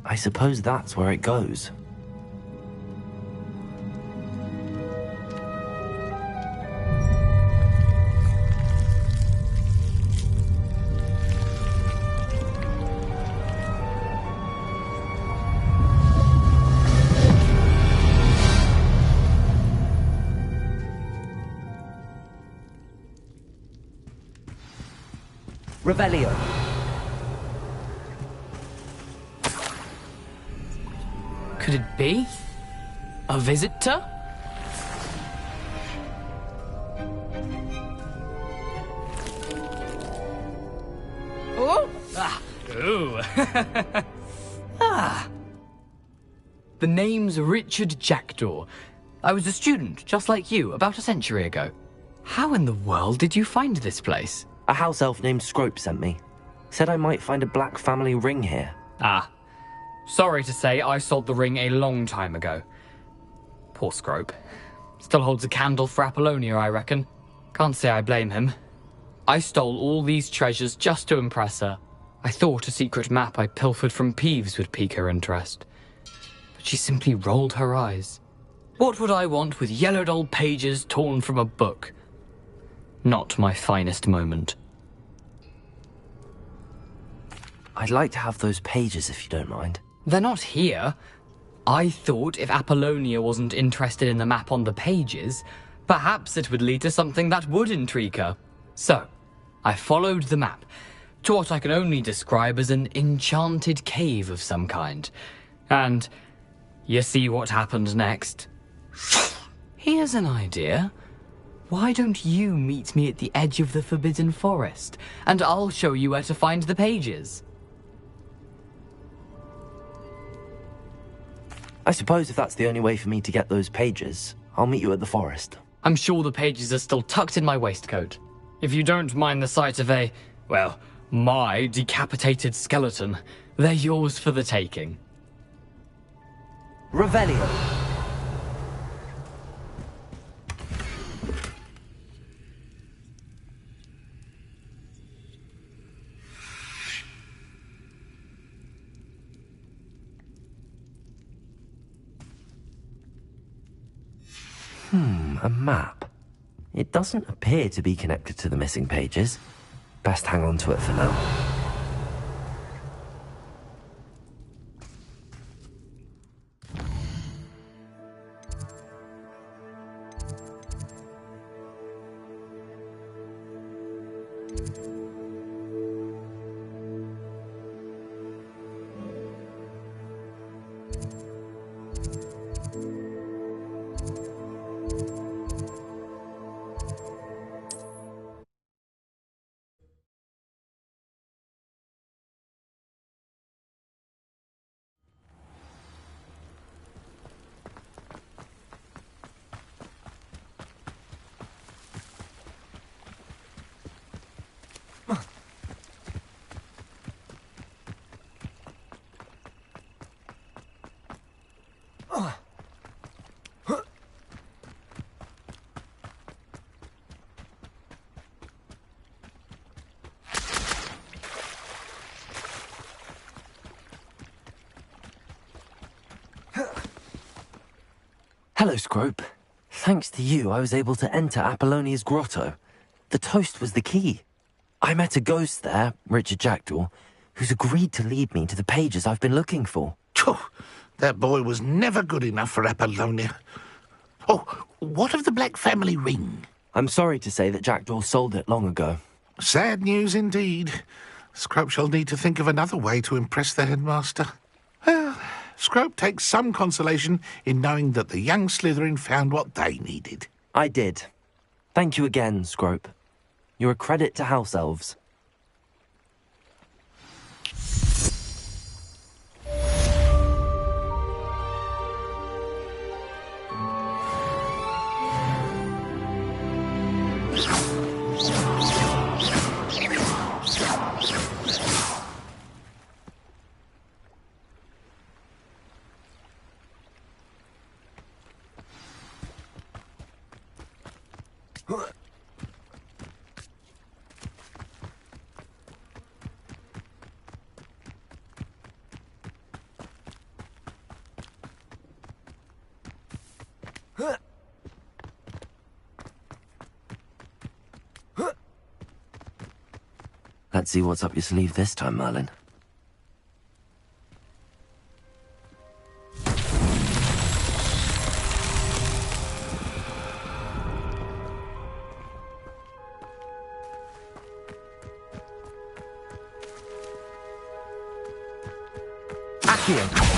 I suppose that's where it goes. Revelio. Could it be? A visitor? Oh! Ah! Ooh! Ah! The name's Richard Jackdaw. I was a student, just like you, about a century ago. How in the world did you find this place? A house elf named Scrope sent me. Said I might find a black family ring here. Ah. Sorry to say, I sold the ring a long time ago. Poor Scrope. Still holds a candle for Apollonia, I reckon. Can't say I blame him. I stole all these treasures just to impress her. I thought a secret map I pilfered from Peeves would pique her interest. But she simply rolled her eyes. What would I want with yellowed old pages torn from a book? Not my finest moment. I'd like to have those pages if you don't mind. They're not here. I thought if Apollonia wasn't interested in the map on the pages, perhaps it would lead to something that would intrigue her. So, I followed the map to what I can only describe as an enchanted cave of some kind. And you see what happened next? Here's an idea. Why don't you meet me at the edge of the Forbidden Forest, and I'll show you where to find the pages? I suppose if that's the only way for me to get those pages, I'll meet you at the forest. I'm sure the pages are still tucked in my waistcoat. If you don't mind the sight of a, well, my decapitated skeleton, they're yours for the taking. Revelio. A map. It doesn't appear to be connected to the missing pages. Best hang on to it for now. Hello, Scrope. Thanks to you, I was able to enter Apollonia's grotto. The toast was the key. I met a ghost there, Richard Jackdaw, who's agreed to lead me to the pages I've been looking for. That boy was never good enough for Apollonia. Oh, what of the Black family ring? I'm sorry to say that Jackdaw sold it long ago. Sad news indeed. Scrope shall need to think of another way to impress the headmaster. Well, Scrope takes some consolation in knowing that the young Slytherin found what they needed. I did. Thank you again, Scrope. You're a credit to House Elves. Let's see what's up your sleeve this time, Merlin. Accio!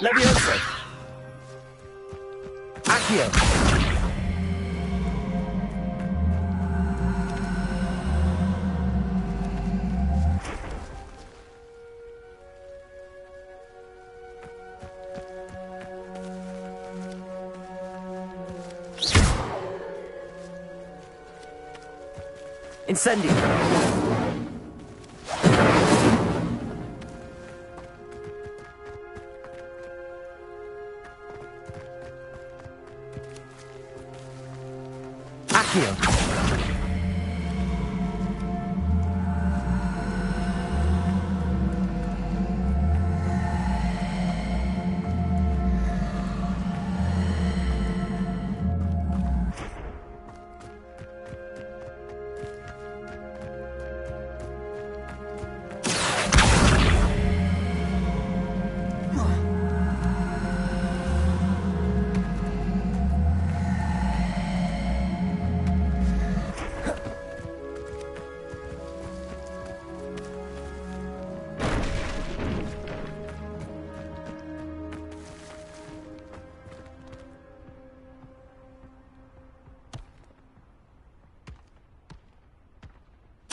Leviosa! Accio! Incendio! Accio!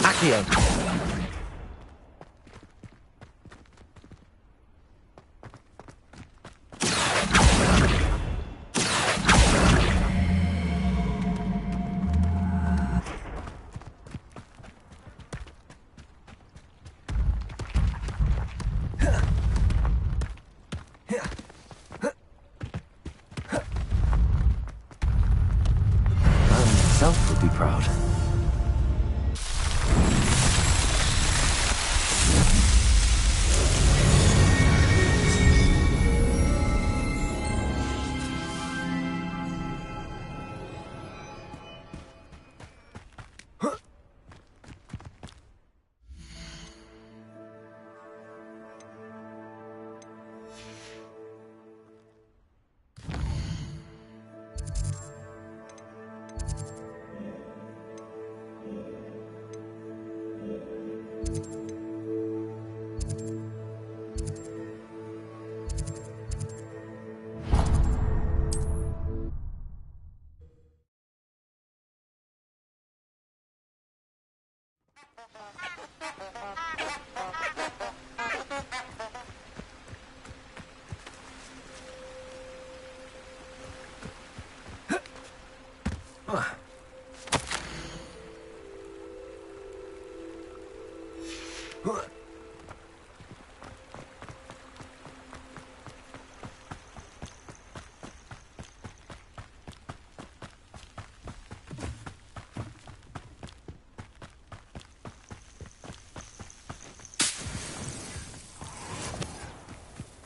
Accio! Merlin himself would be proud.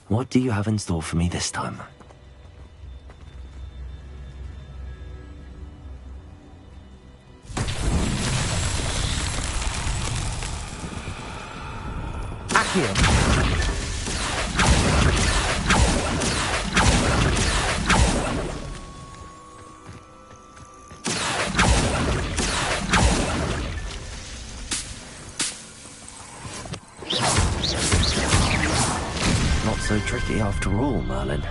What do you have in store for me this time? Accio. Not so tricky after all, Merlin.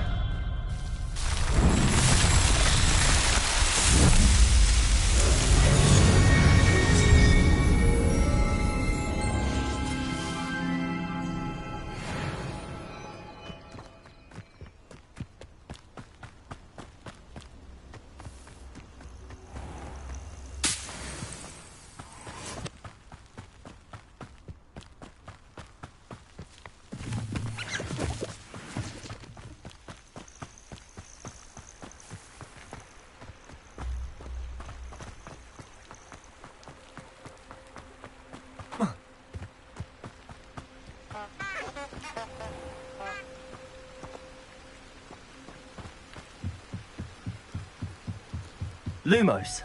Lumos.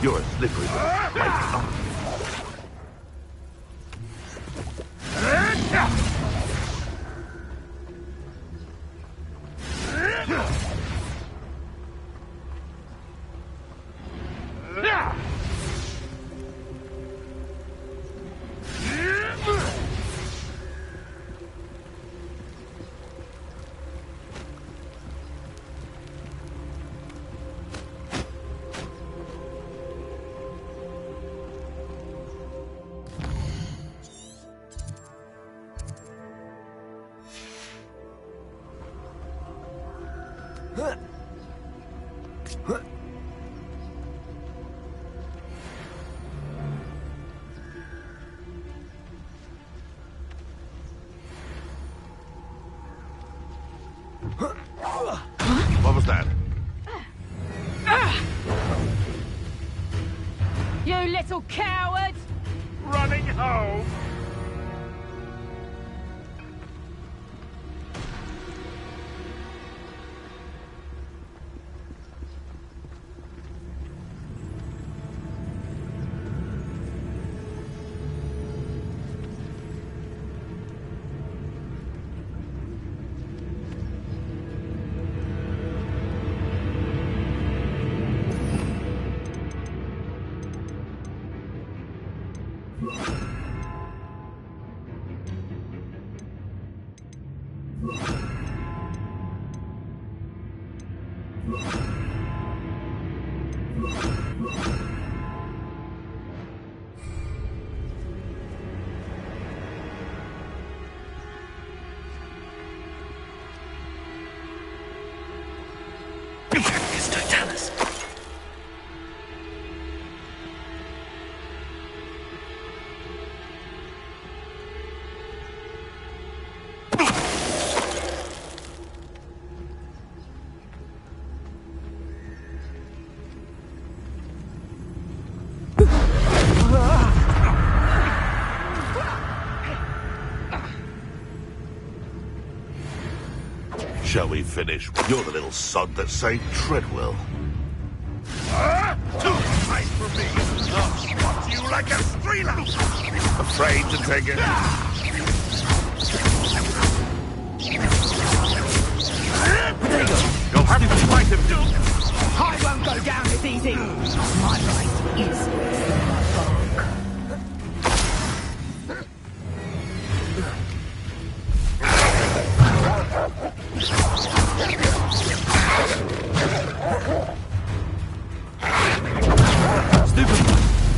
You're a slippery little flake. What was that? You little coward! Running home. Shall we finish? You're the little sod that saved Treadwell. Too high for me! I'll spot you like a streeler! Afraid to take it? You'll have to fight him, Duke! I won't go down as easy! My life is my bark.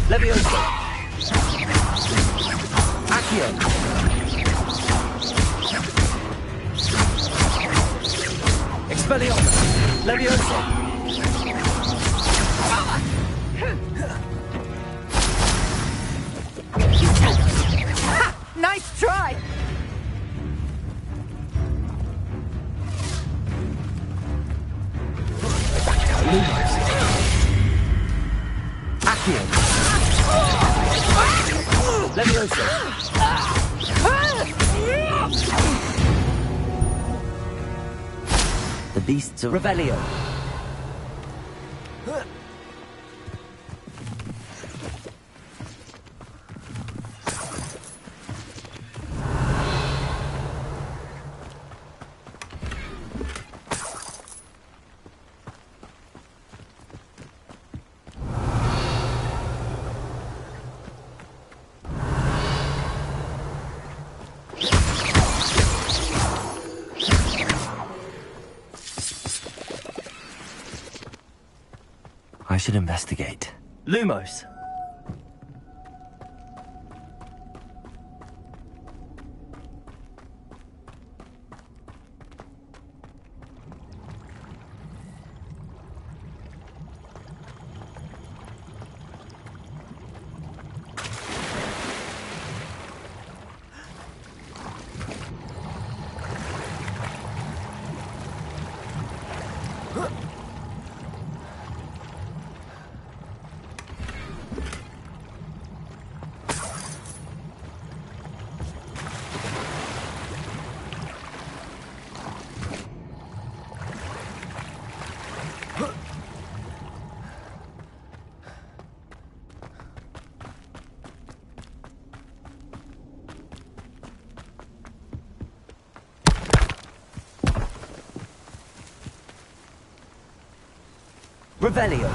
Levioso. Accio. Expelliarmus. Levioso. try. Accio. Leviosa. The beasts are... Revelio. I should investigate. Lumos. Revelio.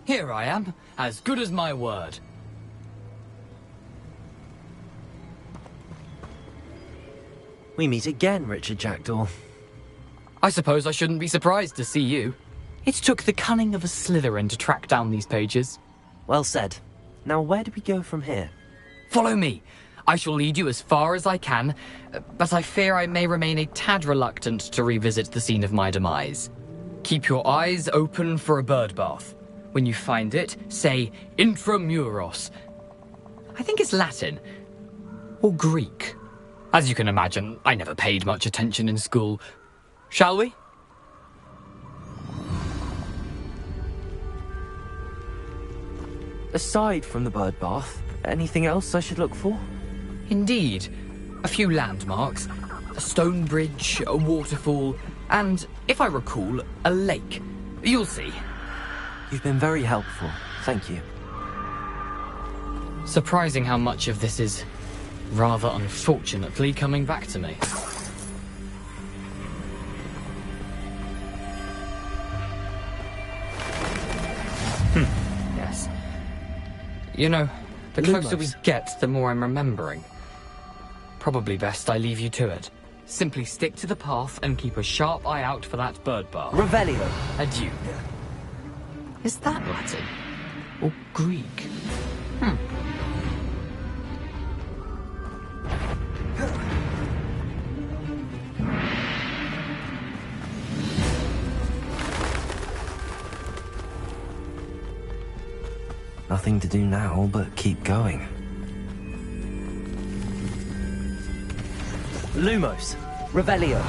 Here I am, as good as my word. We meet again, Richard Jackdaw. I suppose I shouldn't be surprised to see you. It took the cunning of a Slytherin to track down these pages. Well said. Now where do we go from here? Follow me. I shall lead you as far as I can, but I fear I may remain a tad reluctant to revisit the scene of my demise. Keep your eyes open for a bird bath. When you find it, say intramuros. I think it's Latin. Or Greek. As you can imagine, I never paid much attention in school. Shall we? Aside from the bird bath, anything else I should look for? Indeed. A few landmarks. A stone bridge, a waterfall, and, if I recall, a lake. You'll see. You've been very helpful. Thank you. Surprising how much of this is, rather unfortunately, coming back to me. Yes. You know, the closer we get, the more I'm remembering. Probably best I leave you to it. Simply stick to the path and keep a sharp eye out for that bird bath. Revelio. Adieu. Is that Latin? Or Greek? Nothing to do now but keep going. Lumos. Revelio.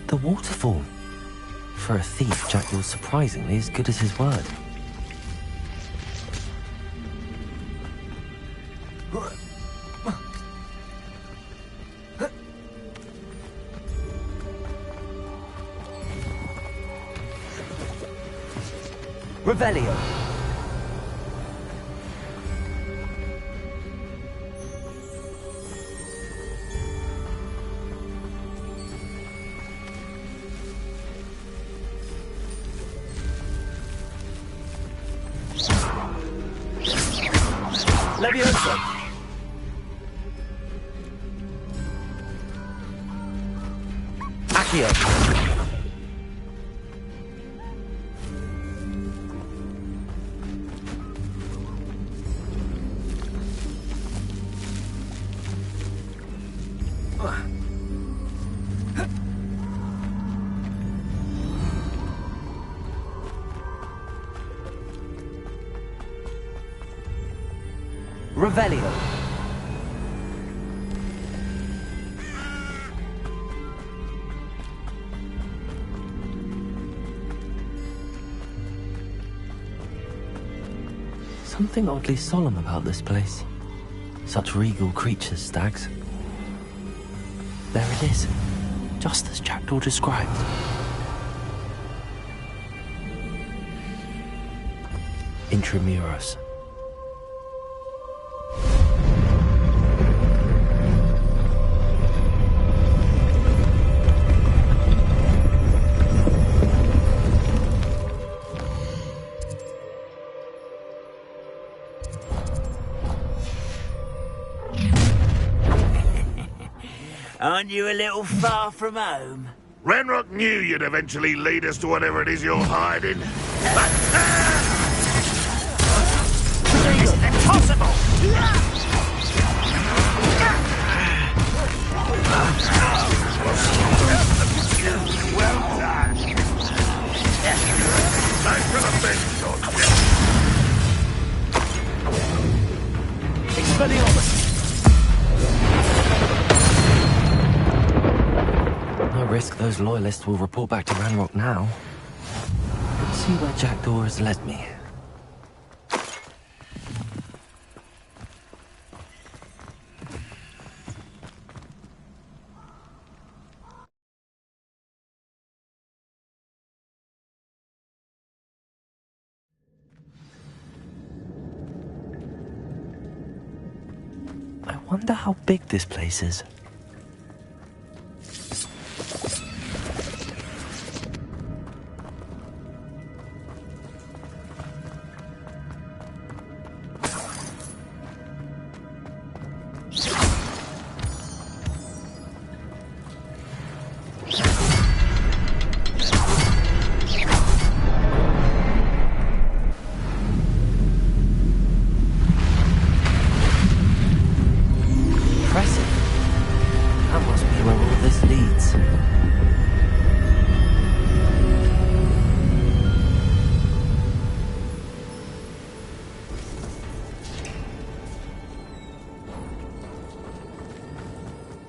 The waterfall. For a thief, Jackdaw's surprisingly as good as his word. Revelio. Levioso! Accio! Revelio. Something oddly solemn about this place. Such regal creatures, stags. There it is, just as Jackdaw described. Intramuros. Aren't you a little far from home? Ranrock knew you'd eventually lead us to whatever it is you're hiding. It's impossible! Well done! Time for the big shot. Expelliarmus! No risk those loyalists will report back to Ranrock now. Let's see where Jackdaw has led me. I wonder how big this place is.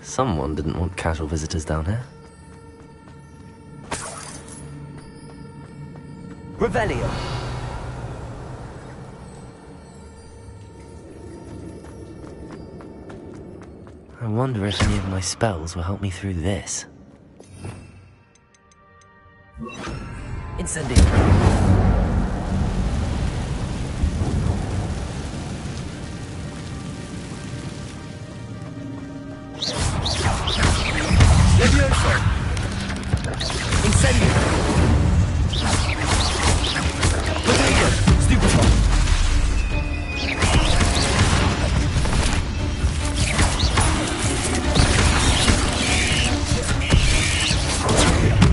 Someone didn't want casual visitors down here. Revelio. I wonder if any of my spells will help me through this. Incendio. Levioso! Incendio! Rodrigo! Stupefy!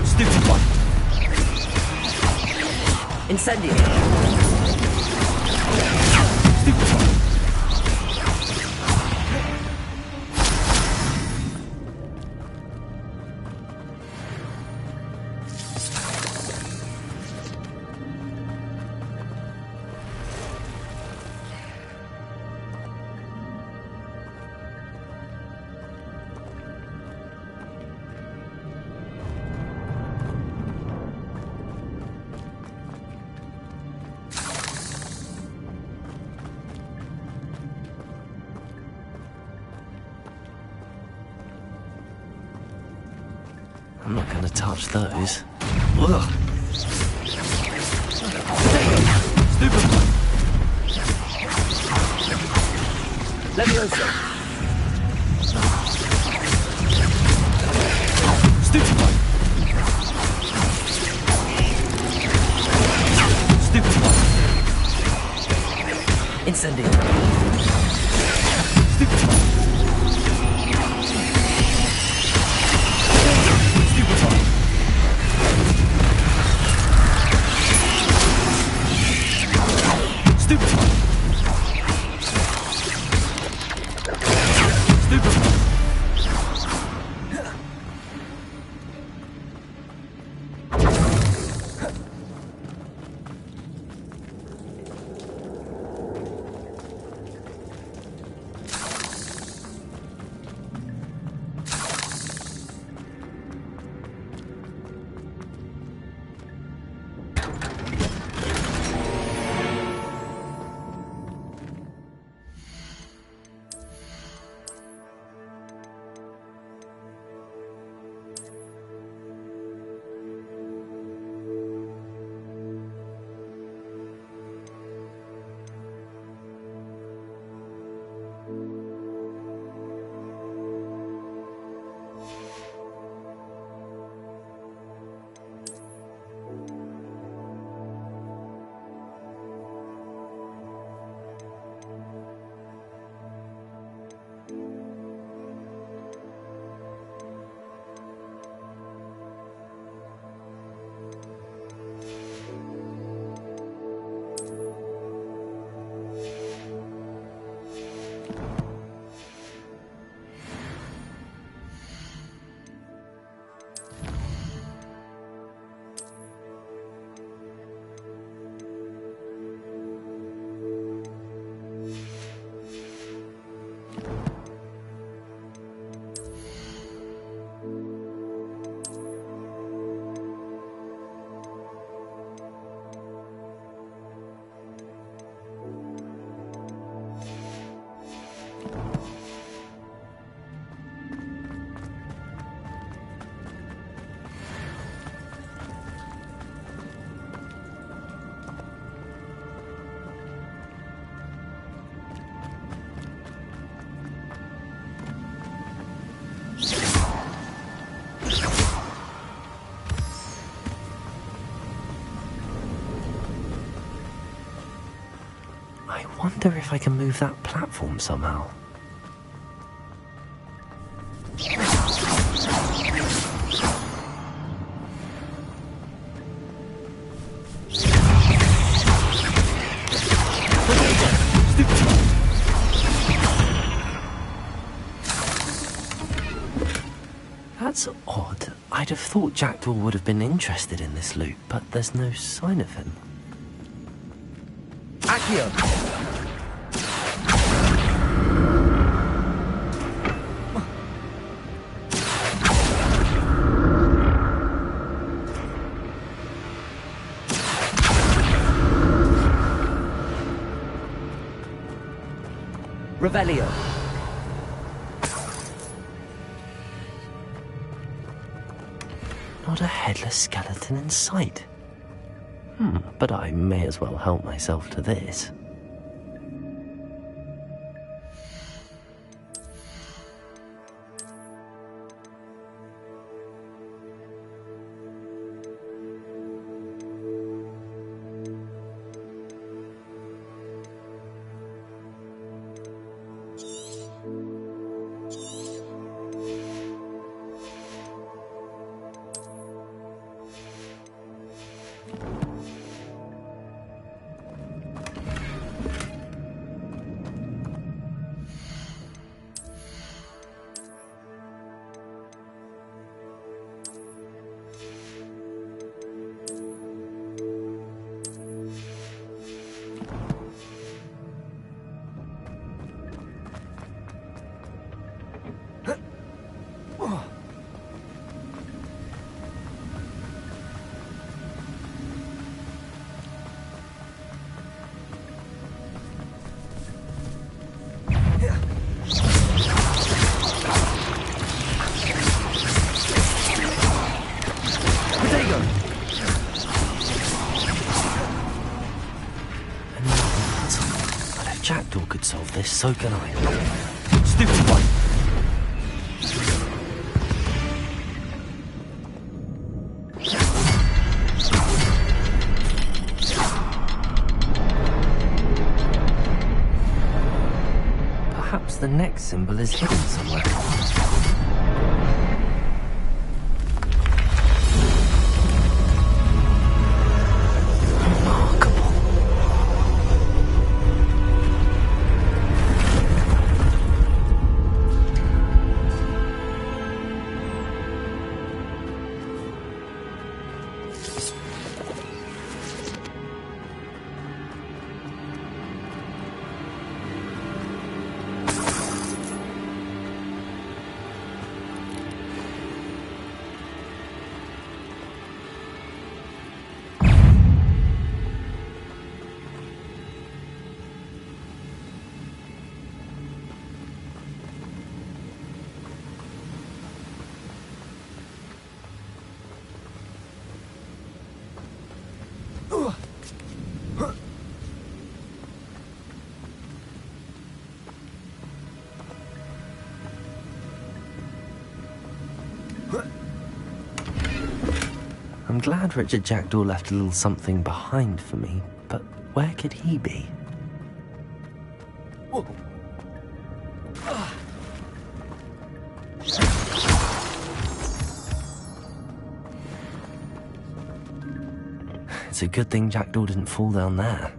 Stupefy! Incendio! Stupefy! I'm not going to touch those. Ugh. Stupefy! Levioso! Stupefy! Stupefy! Incendio! I wonder if I can move that platform somehow. That's odd. I'd have thought Jackdaw would have been interested in this loot, but there's no sign of him. Accio! Revelio. Not a headless skeleton in sight. But I may as well help myself to this. Jackdaw could solve this, so can I. Stupid one. Perhaps the next symbol is hidden somewhere. I'm glad Richard Jackdaw left a little something behind for me, but where could he be? It's a good thing Jackdaw didn't fall down there.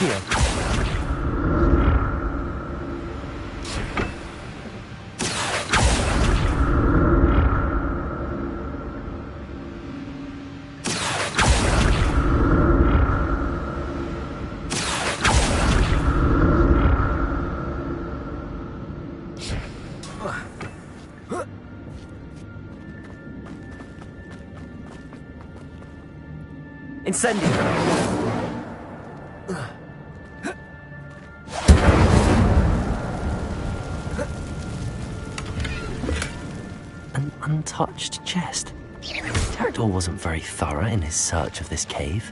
Here. Incendio! An untouched chest. Jackdaw wasn't very thorough in his search of this cave.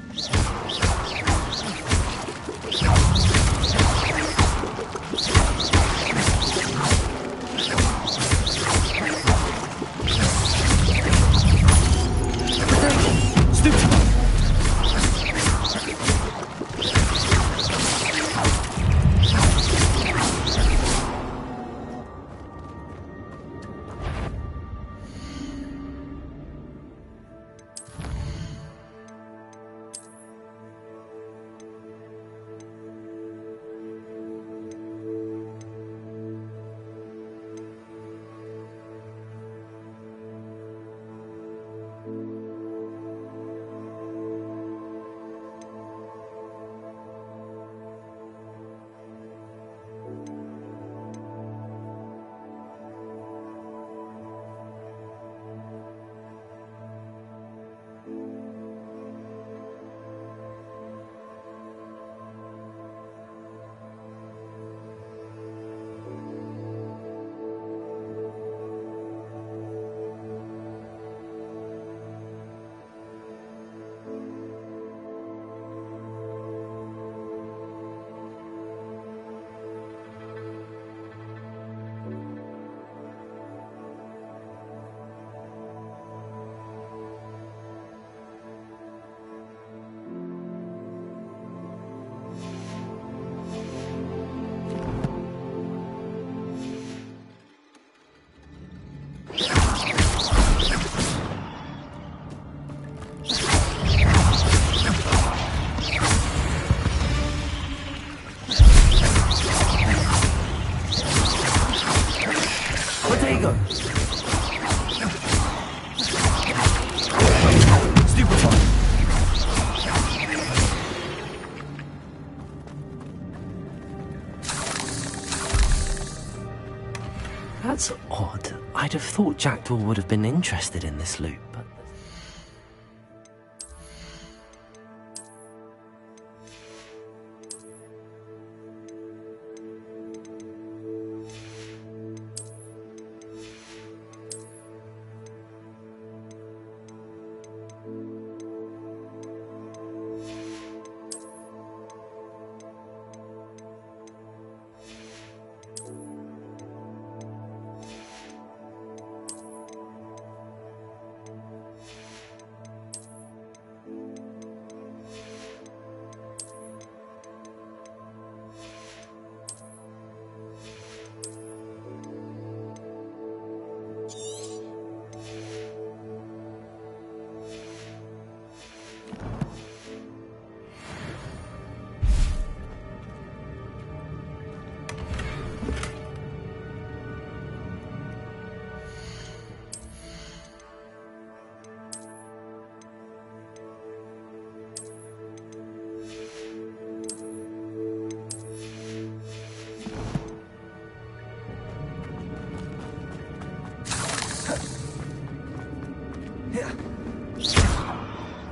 thought Jackdaw would have been interested in this loot, but...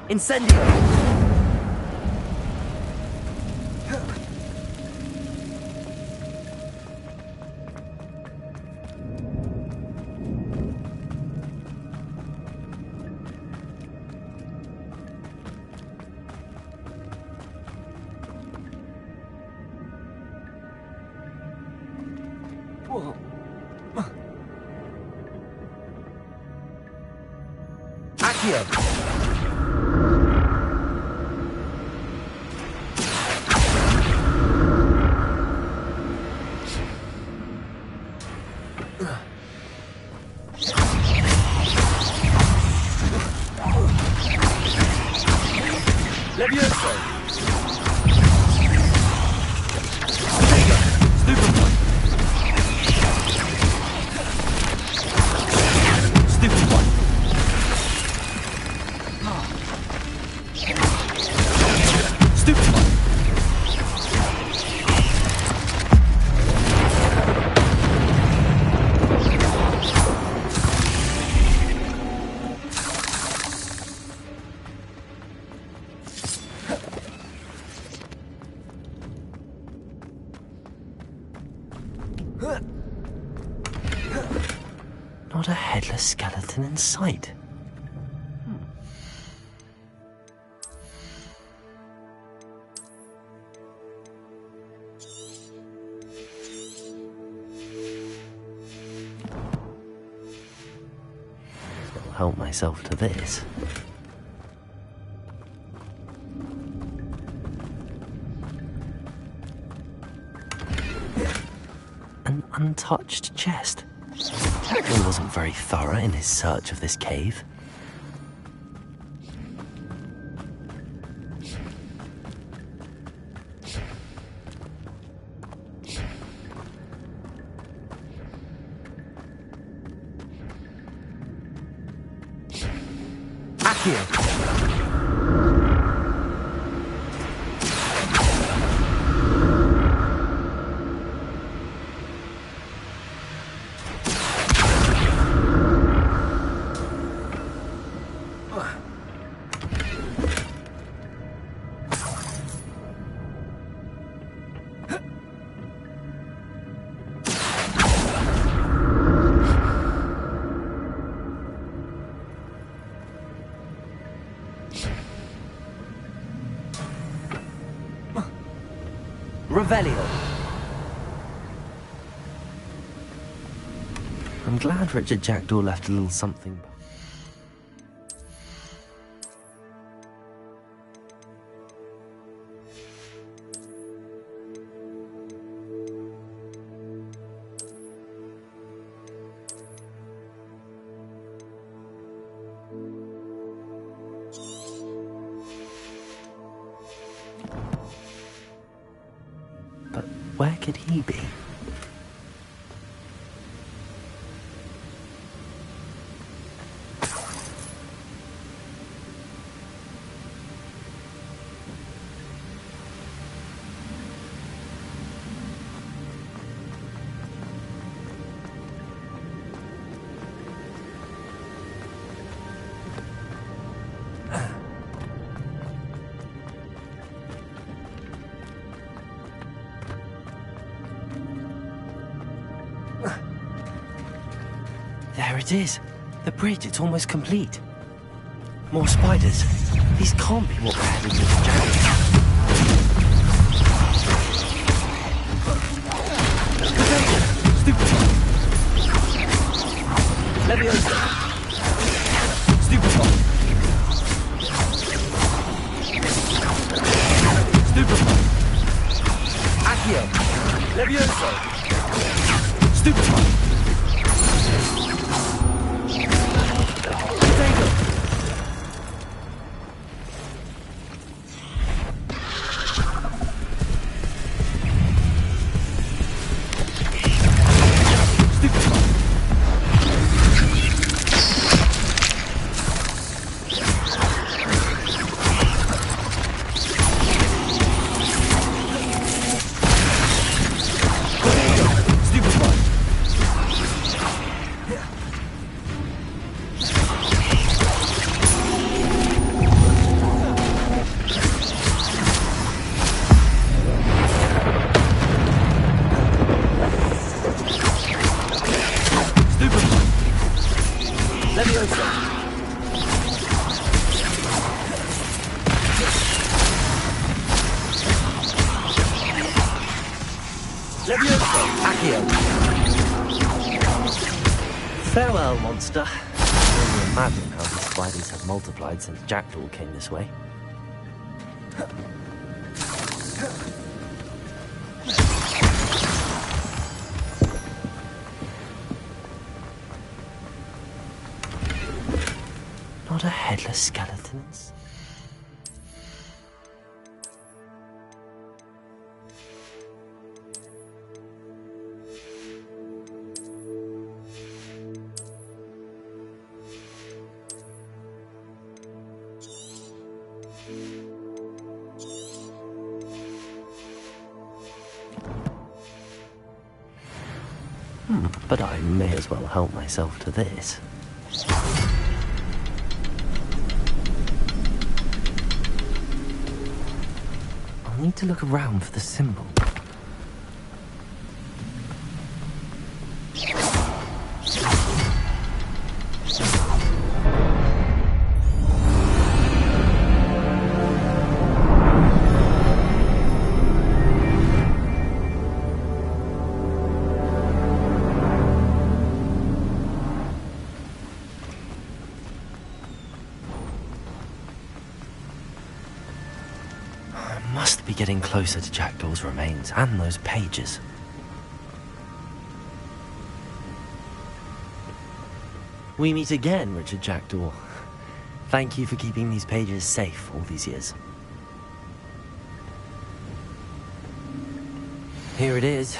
Incendio! Accio! Not a headless skeleton in sight. I'll help myself to this. An untouched chest. He wasn't very thorough in his search of this cave. Accio! Revelio. I'm glad Richard Jackdaw left a little something. But where could he be? There it is. The bridge, it's almost complete. More spiders. These can't be what we're heading to the jacket. Leviosa! Stupefy! Stupefy! Accio! Leviosa! Stupefy! Potato! Farewell, monster. I can only imagine how the spiders have multiplied since Jackdaw came this way. Not a headless skeleton. But I may as well help myself to this. I'll need to look around for the symbol. Getting closer to Jackdaw's remains and those pages. We meet again, Richard Jackdaw. Thank you for keeping these pages safe all these years. Here it is,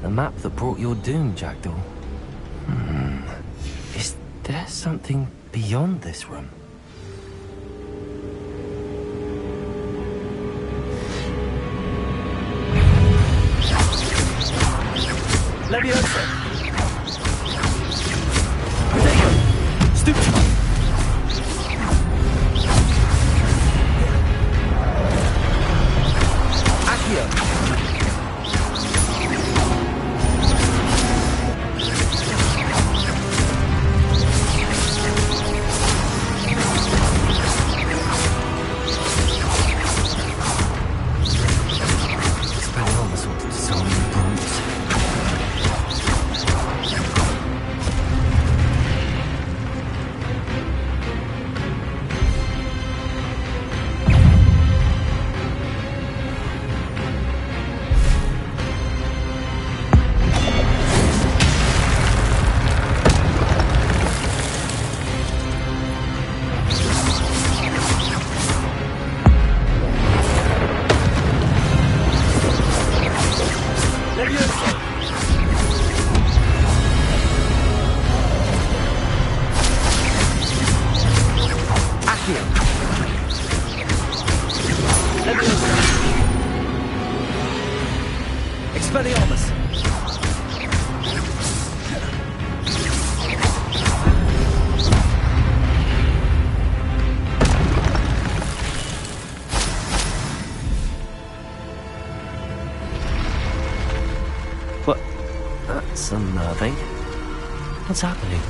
the map that brought your doom, Jackdaw. Is there something beyond this room? Leviosa! Potato! Stupefy! Accio! That's unnerving. What's happening?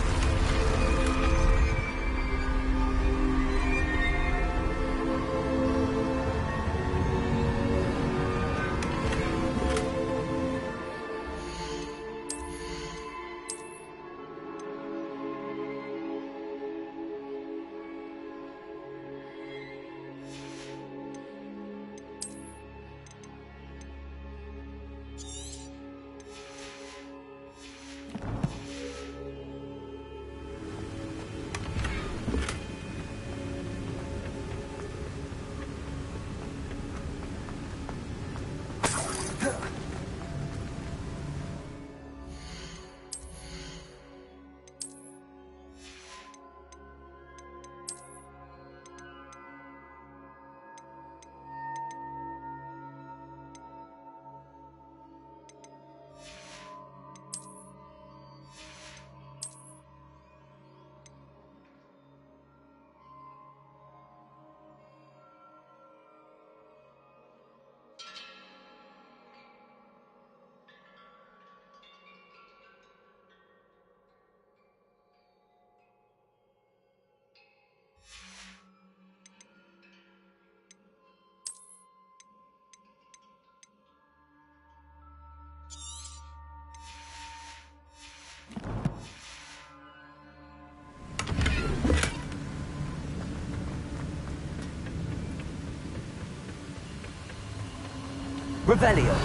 Revelio.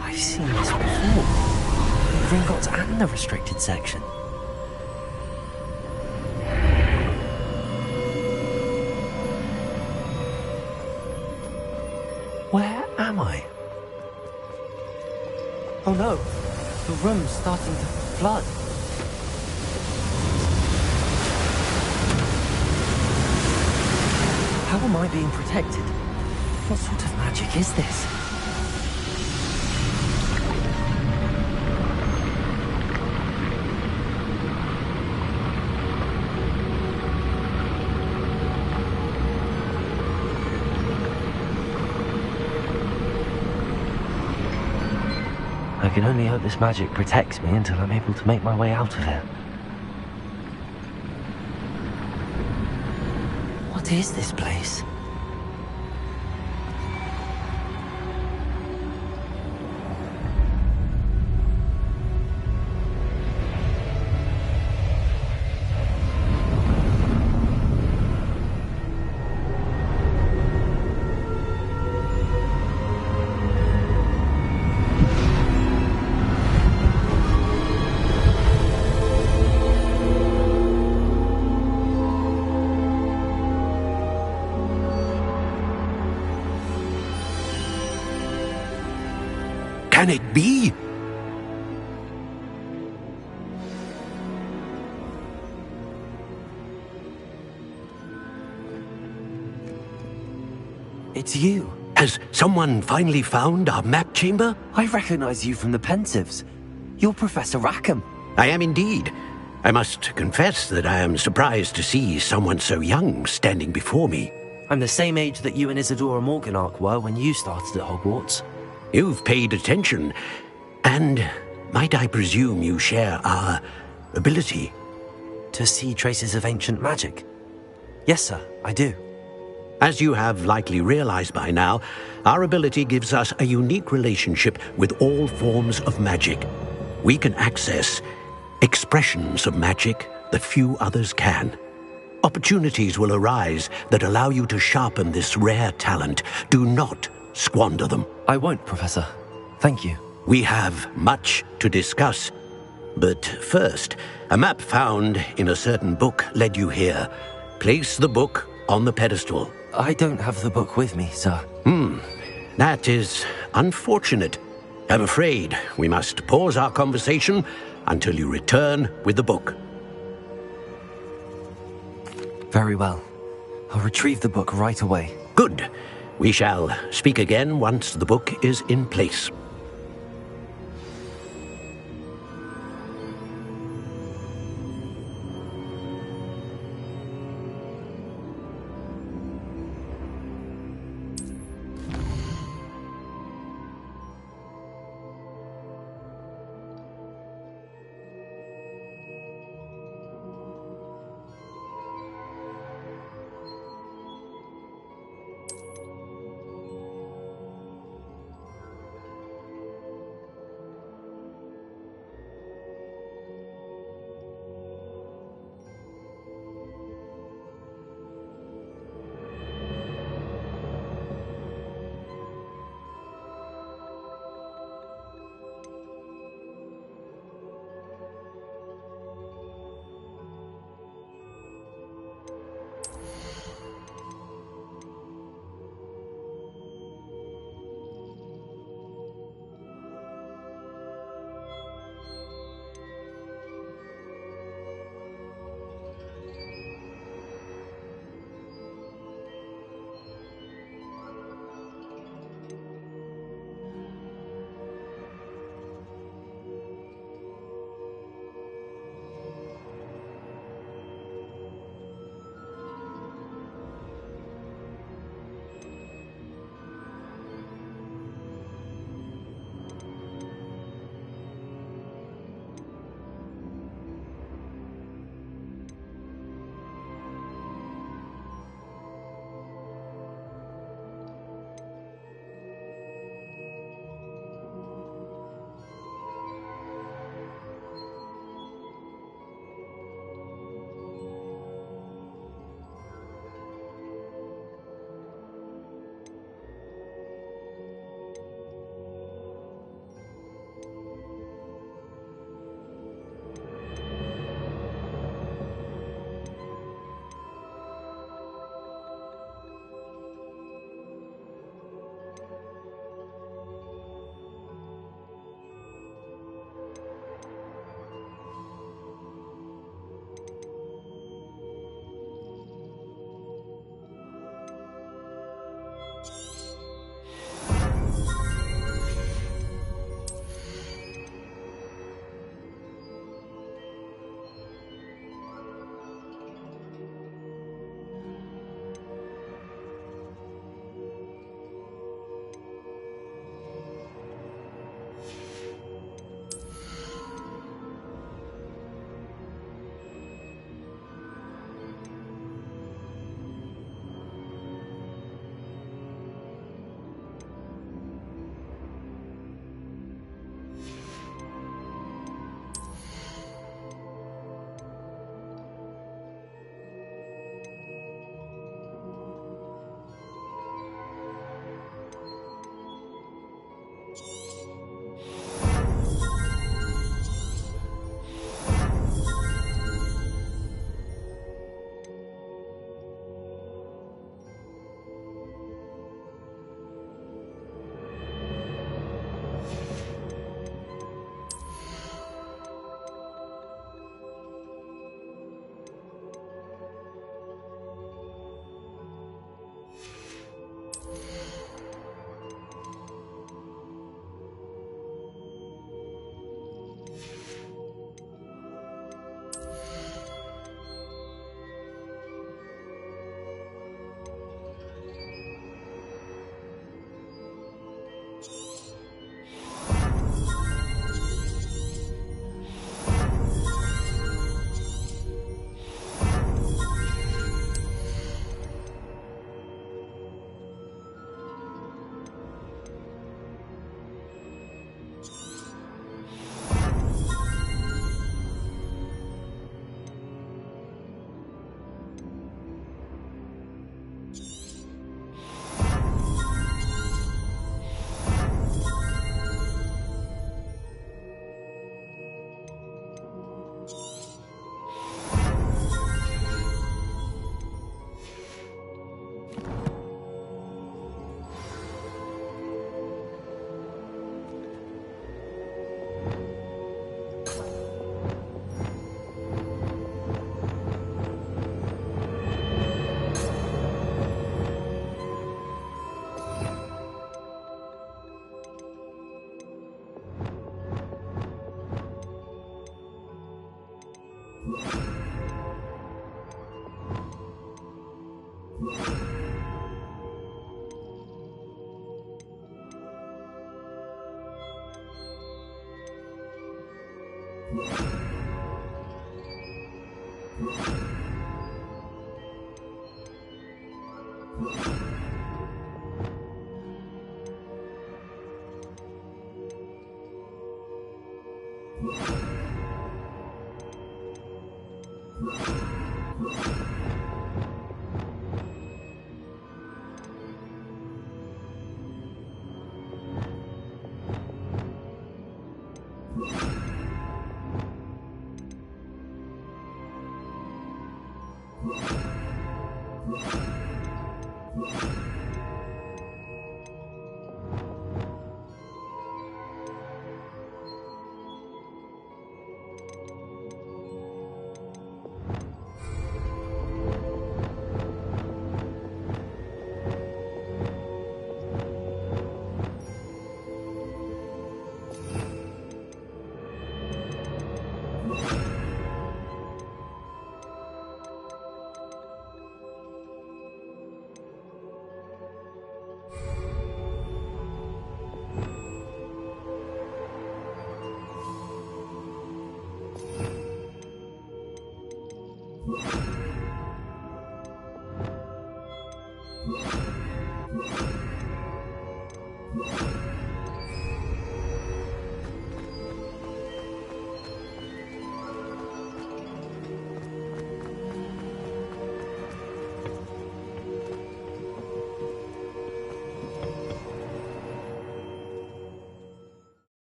I've seen this before. The Gringotts and the restricted section. Where am I? Oh no, the room's starting to flood. How am I being protected? What sort of magic is this? I can only hope this magic protects me until I'm able to make my way out of here. What is this place? Can it be? It's you. Has someone finally found our map chamber? I recognize you from the Pensives. You're Professor Rackham. I am indeed. I must confess that I am surprised to see someone so young standing before me. I'm the same age that you and Isadora Morganach were when you started at Hogwarts. You've paid attention. And might I presume you share our ability? To see traces of ancient magic? Yes, sir, I do. As you have likely realized by now, our ability gives us a unique relationship with all forms of magic. We can access expressions of magic that few others can. Opportunities will arise that allow you to sharpen this rare talent. Do not squander them. I won't, Professor. Thank you. We have much to discuss. But first, a map found in a certain book led you here. Place the book on the pedestal. I don't have the book with me, sir. That is unfortunate. I'm afraid we must pause our conversation until you return with the book. Very well. I'll retrieve the book right away. Good. We shall speak again once the book is in place.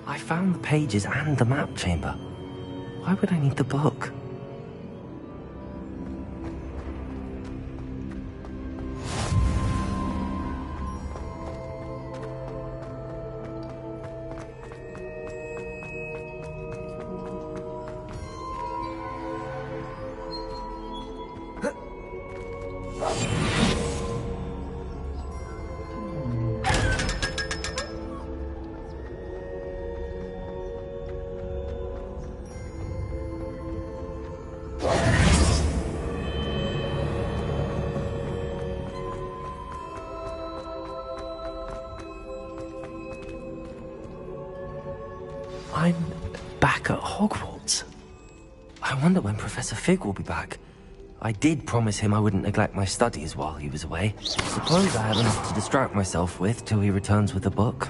I found the pages and the map chamber. Why would I need the book? I'm back at Hogwarts. I wonder when Professor Fig will be back. I did promise him I wouldn't neglect my studies while he was away. Suppose I have enough to distract myself with till he returns with the book.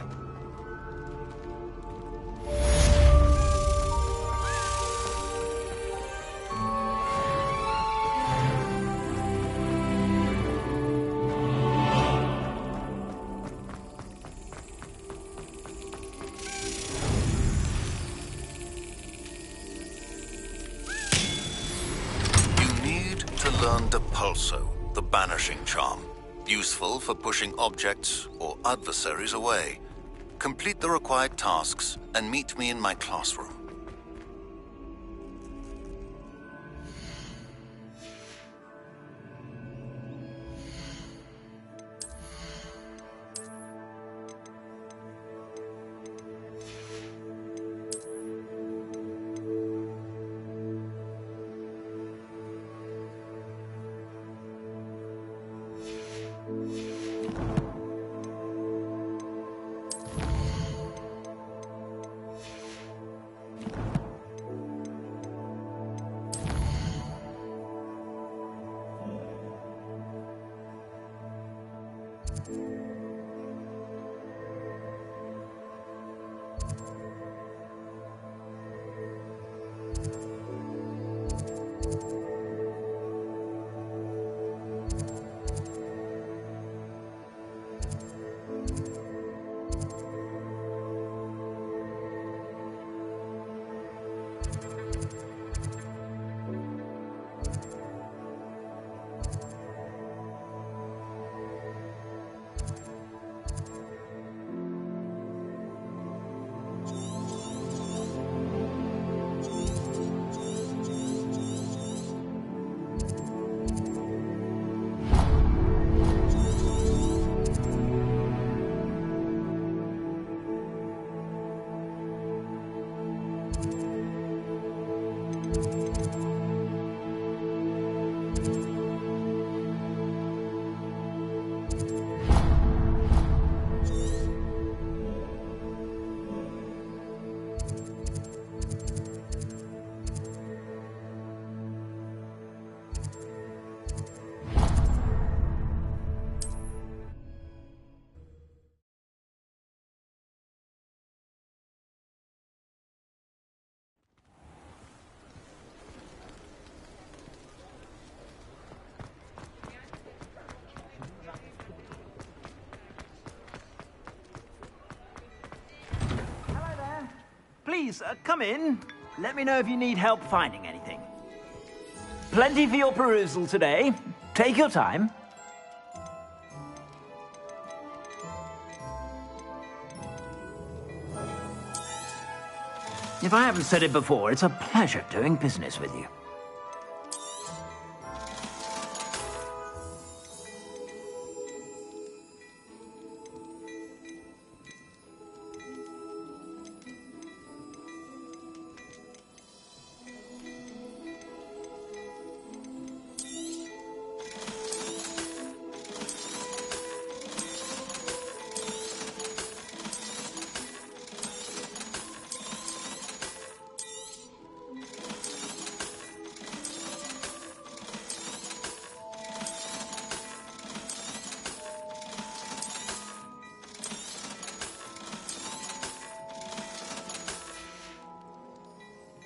The banishing charm, useful for pushing objects or adversaries away. Complete the required tasks and meet me in my classroom. Please, come in. Let me know if you need help finding anything. Plenty for your perusal today. Take your time. If I haven't said it before, it's a pleasure doing business with you.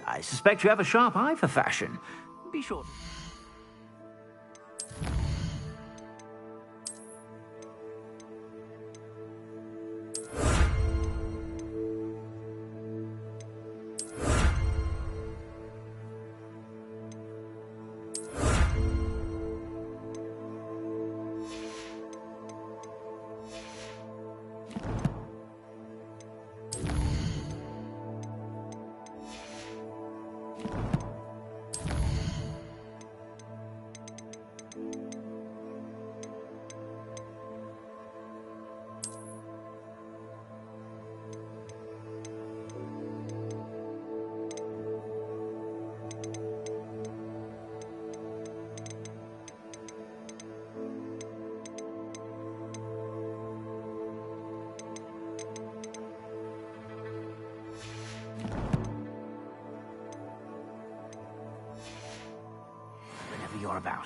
I suspect you have a sharp eye for fashion. Be sure. Whenever you're about.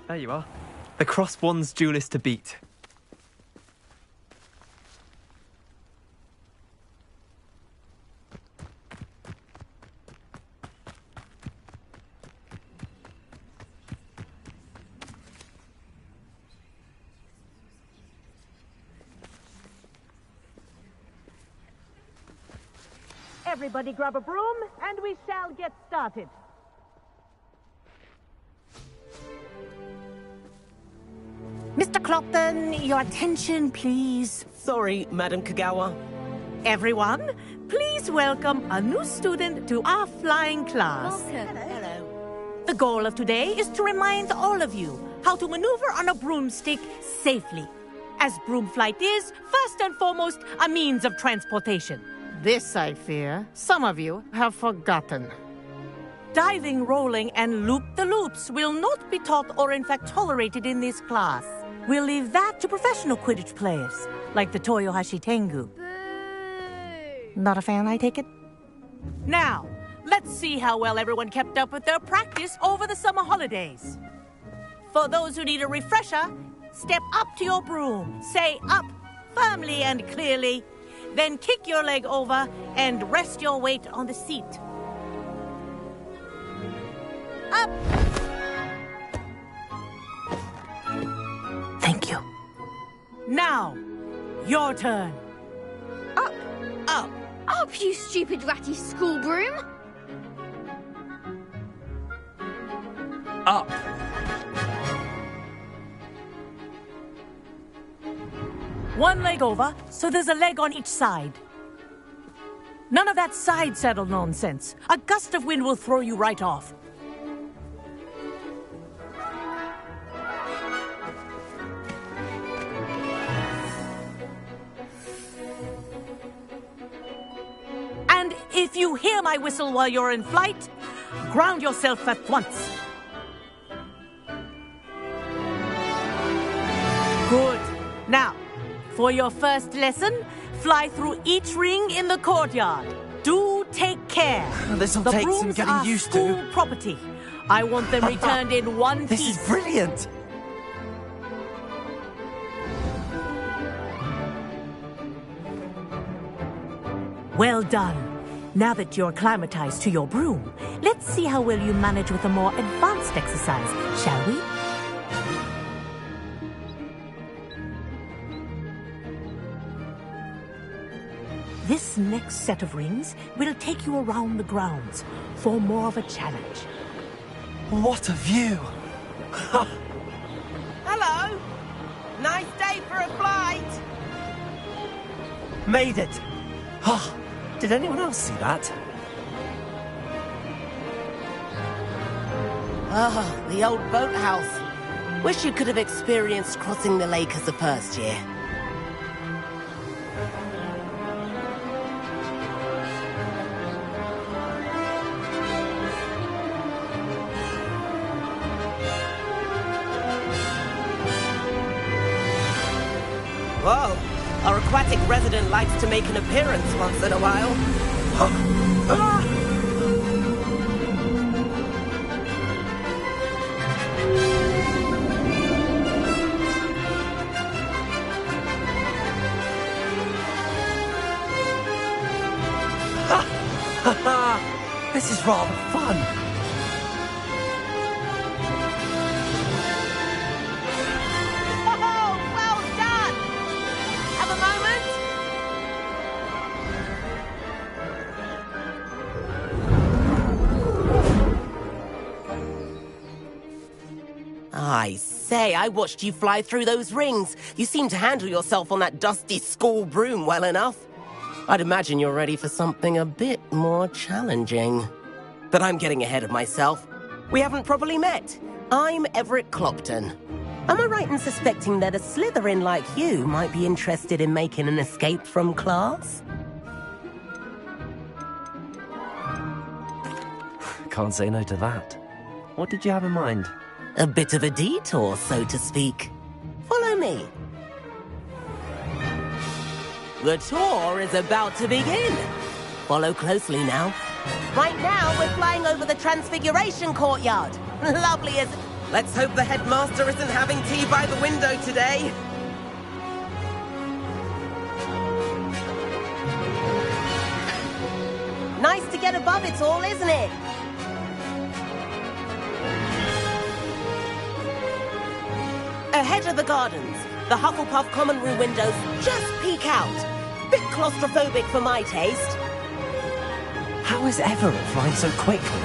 There you are. The cross wands duelist to beat. Everybody grab a broom, and we shall get started. Mr. Clopton, your attention, please. Sorry, Madam Kagawa. Everyone, please welcome a new student to our flying class. Hello. The goal of today is to remind all of you how to maneuver on a broomstick safely, as broom flight is, first and foremost, a means of transportation. This, I fear, some of you have forgotten. Diving, rolling, and loop-the-loops will not be taught or in fact tolerated in this class. We'll leave that to professional Quidditch players, like the Toyohashi Tengu. Not a fan, I take it? Now, let's see how well everyone kept up with their practice over the summer holidays. For those who need a refresher, step up to your broom, say up firmly and clearly, then kick your leg over and rest your weight on the seat. Up! Thank you. Now, your turn. Up! Up! Up, you stupid ratty school broom! Up! One leg over, so there's a leg on each side. None of that side saddle nonsense. A gust of wind will throw you right off. And if you hear my whistle while you're in flight, ground yourself at once. Good. Now, for your first lesson, fly through each ring in the courtyard. Do take care. This'll The take some brooms getting are used school to. property. I want them returned in one piece. This is brilliant! Well done. Now that you're acclimatized to your broom, let's see how well you manage with a more advanced exercise, shall we? This next set of rings will take you around the grounds for more of a challenge. What a view! Hello. Nice day for a flight. Made it! Oh, did anyone else see that? Ah, the old boathouse. Wish you could have experienced crossing the lake as a first year. Whoa! Our aquatic resident likes to make an appearance once in a while. This is rather fun. Oh, well done! Have a moment? I say, I watched you fly through those rings. You seem to handle yourself on that dusty school broom well enough. I'd imagine you're ready for something a bit more challenging. But I'm getting ahead of myself. We haven't properly met. I'm Everett Clopton. Am I right in suspecting that a Slytherin like you might be interested in making an escape from class? Can't say no to that. What did you have in mind? A bit of a detour, so to speak. Follow me. The tour is about to begin. Follow closely now. Right now, we're flying over the Transfiguration Courtyard. Lovely as... Let's hope the headmaster isn't having tea by the window today. Nice to get above it all, isn't it? Ahead of the gardens, the Hufflepuff common room windows just peek out. Bit claustrophobic for my taste. How is Everett flying so quickly?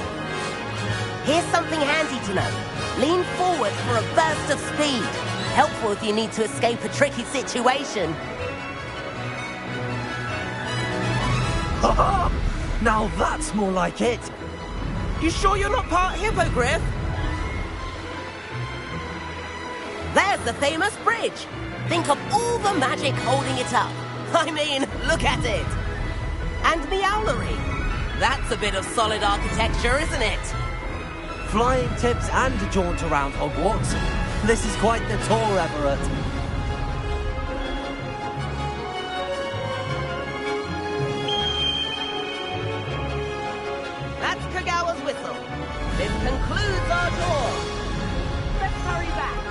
Here's something handy to know. Lean forward for a burst of speed. Helpful if you need to escape a tricky situation. Now that's more like it. You sure you're not part hippogriff? There's the famous bridge. Think of all the magic holding it up. I mean, look at it. And Meowlery. That's a bit of solid architecture, isn't it? Flying tips and a jaunt around Hogwarts. This is quite the tour, Everett. That's Kagawa's whistle. This concludes our tour. Let's hurry back.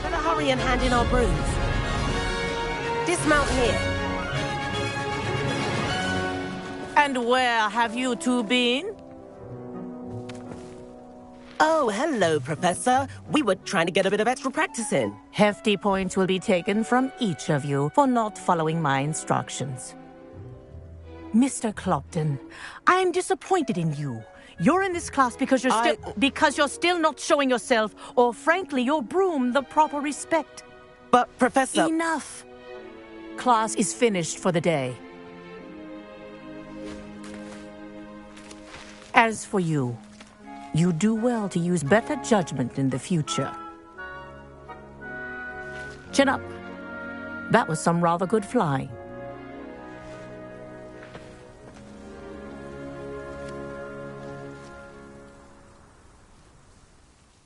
Better hurry and hand in our brooms. Dismount here. And where have you two been? Oh, hello, Professor. We were trying to get a bit of extra practice in. Hefty points will be taken from each of you for not following my instructions. Mr. Clopton, I am disappointed in you. You're in this class because you're still not showing yourself, or frankly, your broom, the proper respect. But, Professor... Enough. Class is finished for the day. As for you, you do well to use better judgment in the future. Chin up. That was some rather good flying.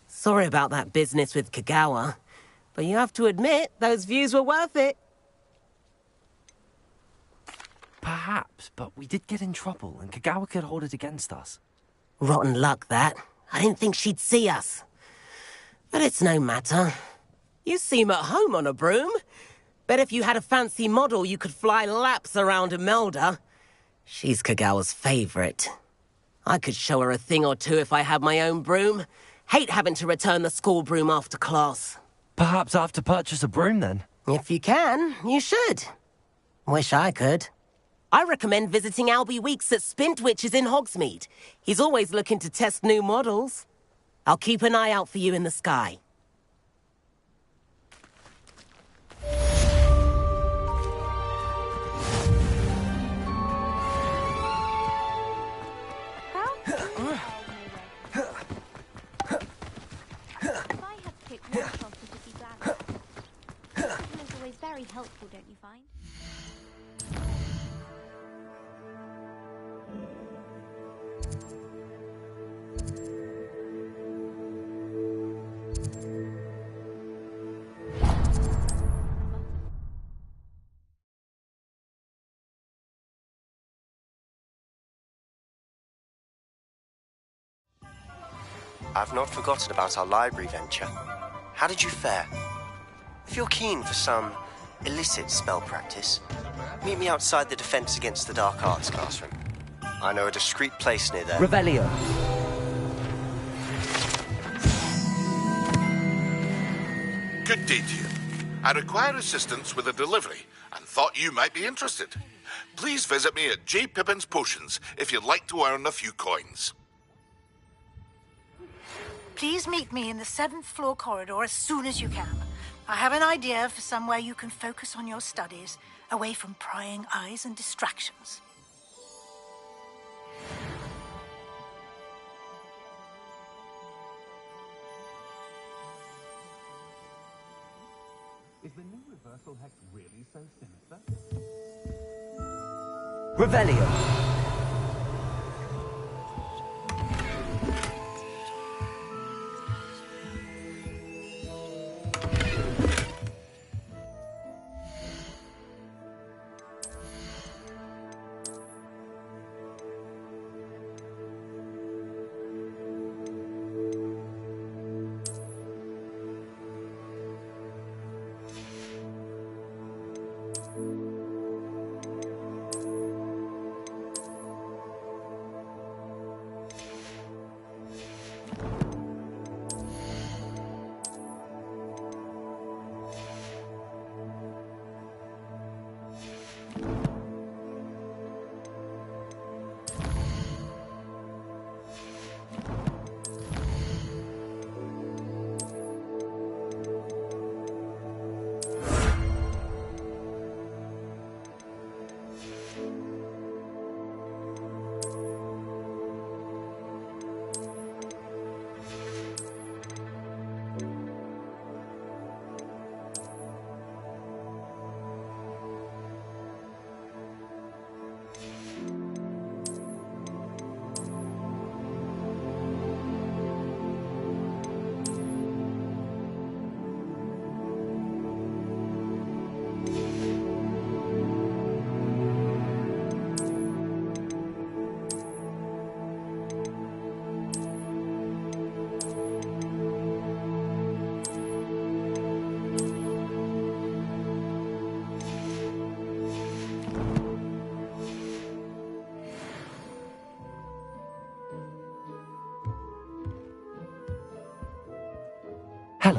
Sorry about that business with Kagawa, but you have to admit, those views were worth it. Perhaps, but we did get in trouble, and Kagawa could hold it against us. Rotten luck, that. I didn't think she'd see us. But it's no matter. You seem at home on a broom. Bet if you had a fancy model, you could fly laps around Imelda. She's Kagawa's favorite. I could show her a thing or two if I had my own broom. Hate having to return the school broom after class. Perhaps I have to purchase a broom, then? If you can, you should. Wish I could. I recommend visiting Albie Weeks at Spintwitches in Hogsmeade. He's always looking to test new models. I'll keep an eye out for you in the sky. Very helpful, don't you find? I've not forgotten about our library venture. How did you fare? If you're keen for some illicit spell practice, meet me outside the Defense Against the Dark Arts classroom. I know a discreet place near there. Revelio. Good day to you. I require assistance with a delivery and thought you might be interested. Please visit me at J. Pippin's Potions if you'd like to earn a few coins. Please meet me in the 7th floor corridor as soon as you can. I have an idea for somewhere you can focus on your studies, away from prying eyes and distractions. Is the new reversal hex really so sinister? Revelio.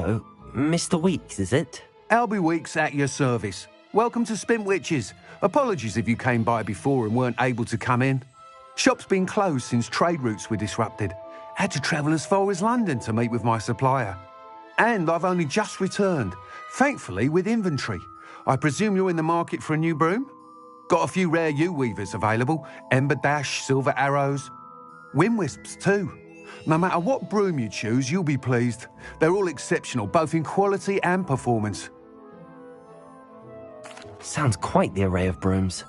Hello, Mr. Weeks, is it? Albie Weeks at your service. Welcome to Spintwitches. Apologies if you came by before and weren't able to come in. Shop's been closed since trade routes were disrupted. Had to travel as far as London to meet with my supplier. And I've only just returned, thankfully with inventory. I presume you're in the market for a new broom? Got a few rare yew-weavers available. Ember Dash, Silver Arrows. Wind-wisps too. No matter what broom you choose, you'll be pleased. They're all exceptional, both in quality and performance. Sounds quite the array of brooms.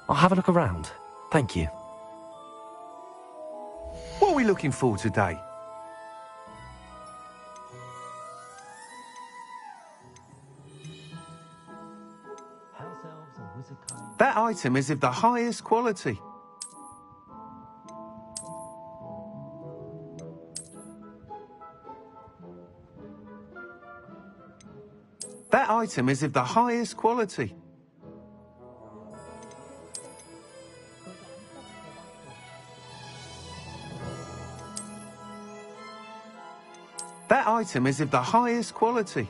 I'll have a look around. Thank you. What are we looking for today? That item is of the highest quality. That item is of the highest quality. That item is of the highest quality.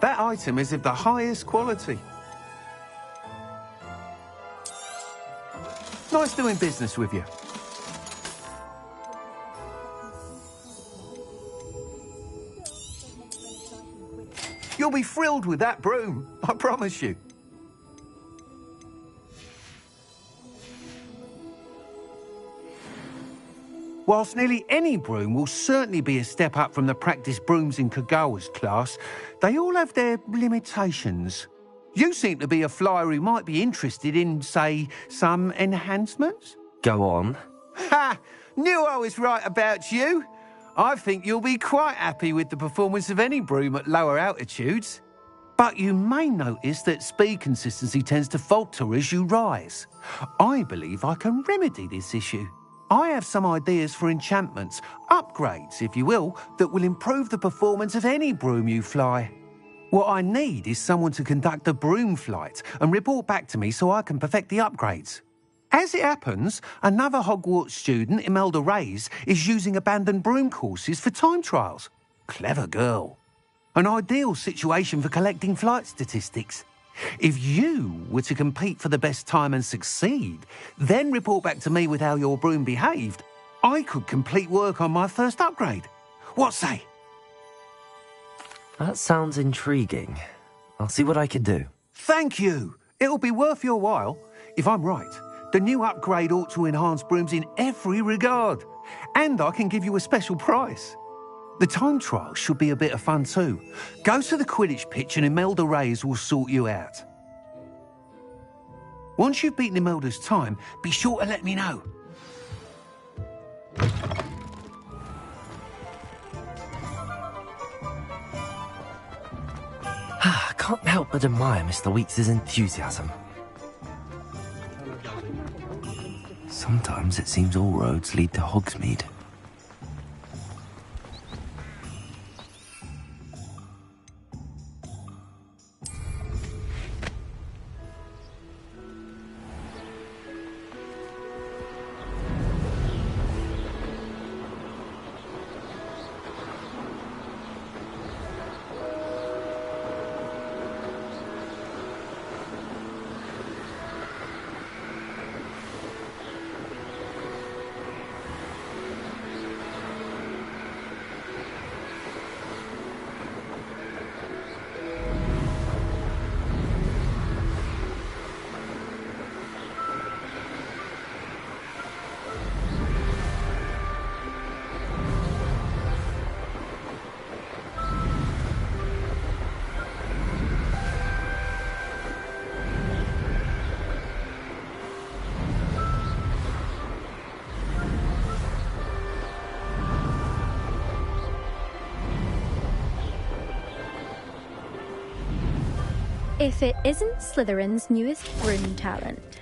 That item is of the highest quality. Nice doing business with you. You'll be thrilled with that broom, I promise you. Whilst nearly any broom will certainly be a step up from the practice brooms in Kagawa's class, they all have their limitations. You seem to be a flyer who might be interested in, say, some enhancements? Go on. Ha! Knew I was right about you. I think you'll be quite happy with the performance of any broom at lower altitudes. But you may notice that speed consistency tends to falter as you rise. I believe I can remedy this issue. I have some ideas for enchantments, upgrades, if you will, that will improve the performance of any broom you fly. What I need is someone to conduct a broom flight and report back to me so I can perfect the upgrades. As it happens, another Hogwarts student, Imelda Reyes, is using abandoned broom courses for time trials. Clever girl. An ideal situation for collecting flight statistics. If you were to compete for the best time and succeed, then report back to me with how your broom behaved, I could complete work on my first upgrade. What say? That sounds intriguing. I'll see what I can do. Thank you. It'll be worth your while. If I'm right, the new upgrade ought to enhance brooms in every regard. And I can give you a special price. The time trial should be a bit of fun too. Go to the Quidditch pitch and Imelda Reyes will sort you out. Once you've beaten Imelda's time, be sure to let me know. I can't help but admire Mr. Weeks' enthusiasm. Sometimes it seems all roads lead to Hogsmeade. If it isn't Slytherin's newest broom talent.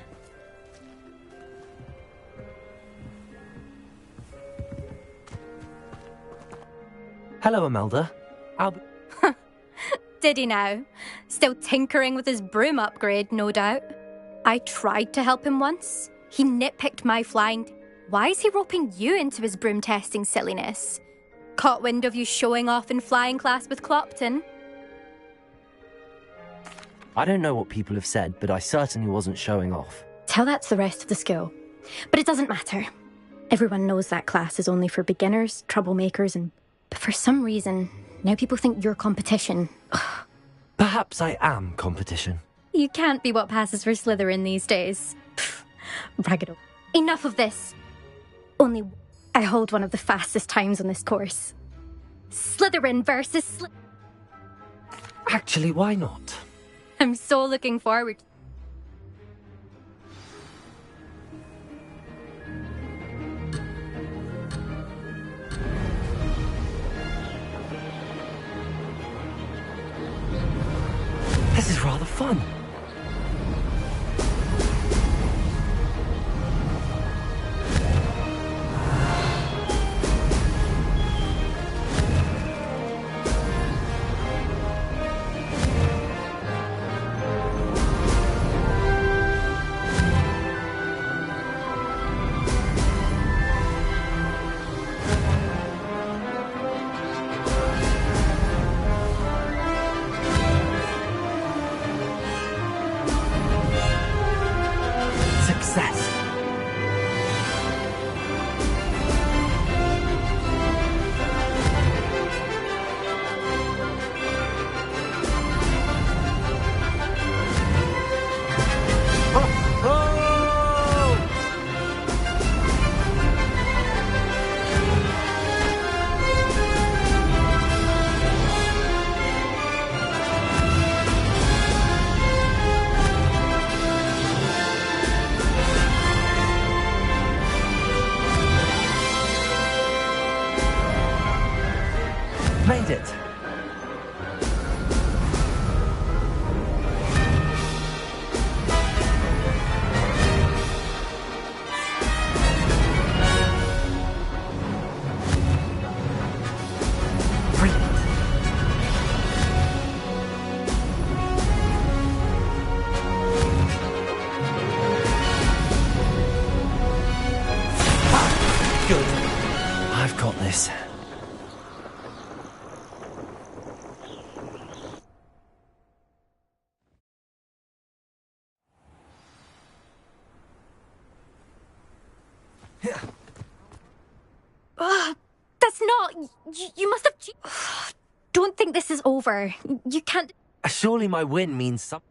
Hello, Imelda. Did he now? Still tinkering with his broom upgrade, no doubt. I tried to help him once. He nitpicked my flying. Why is he roping you into his broom testing silliness? Caught wind of you showing off in flying class with Clopton? I don't know what people have said, but I certainly wasn't showing off. Tell that to the rest of the school. But it doesn't matter. Everyone knows that class is only for beginners, troublemakers, and... But for some reason, now people think you're competition. Perhaps I am competition. You can't be what passes for Slytherin these days. Bragado. Enough of this. Only I hold one of the fastest times on this course. Slytherin versus Actually, why not? I'm so looking forward. This is rather fun. Made it. Good. I've got this. That's not... You must have... Don't think this is over. You can't... Surely my win means something.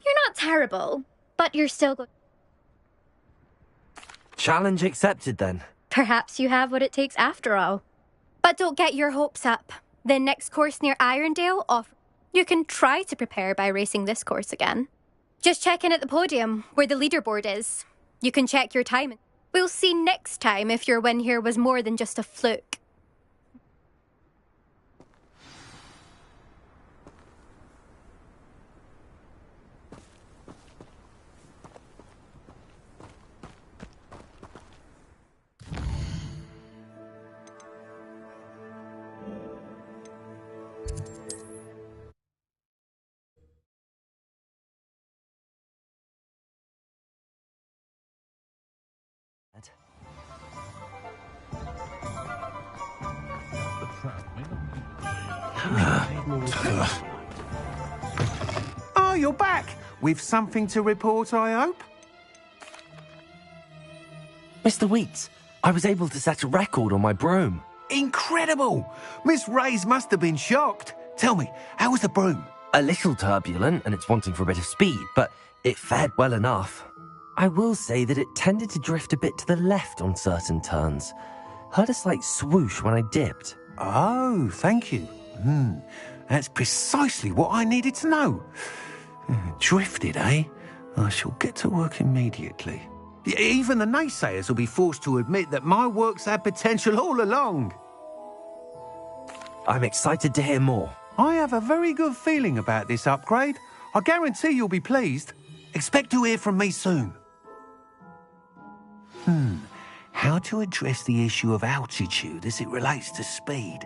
You're not terrible, but you're still good. Challenge accepted, then. Perhaps you have what it takes after all. But don't get your hopes up. The next course near Irondale off. You can try to prepare by racing this course again. Just check in at the podium, where the leaderboard is. You can check your time. We'll see next time if your win here was more than just a fluke. Oh, you're back! With something to report, I hope? Mr. Wheats, I was able to set a record on my broom. Incredible! Miss Reyes must have been shocked. Tell me, how was the broom? A little turbulent, and it's wanting for a bit of speed, but it fared well enough. I will say that it tended to drift a bit to the left on certain turns. Heard a slight swoosh when I dipped. Oh, thank you. That's precisely what I needed to know. Drifted, eh? I shall get to work immediately. Even the naysayers will be forced to admit that my work's had potential all along. I'm excited to hear more. I have a very good feeling about this upgrade. I guarantee you'll be pleased. Expect to hear from me soon. How to address the issue of altitude as it relates to speed?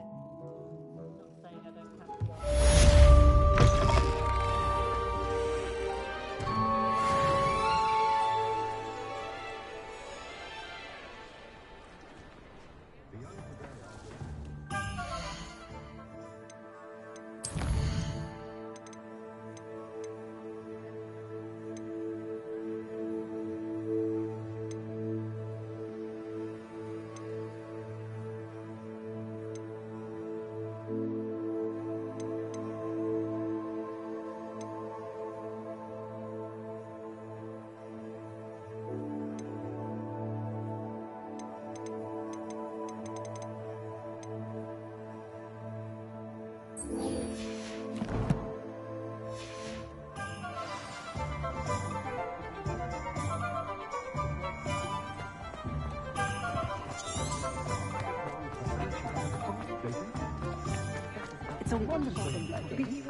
It's a wonderful thing to be here.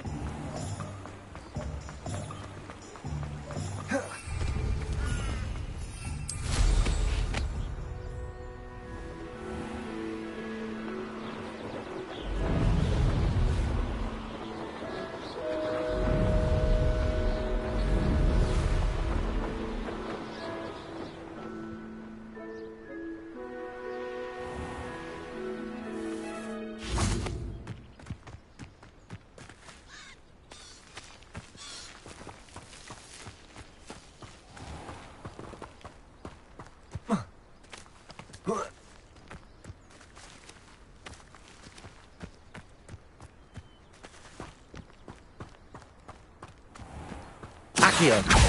Accio.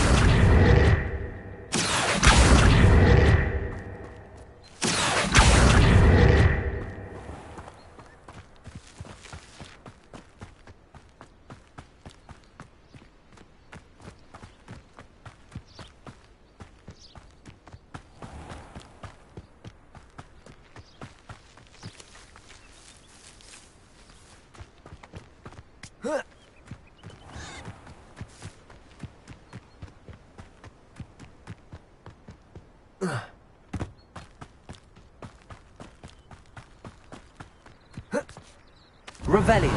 Revelio.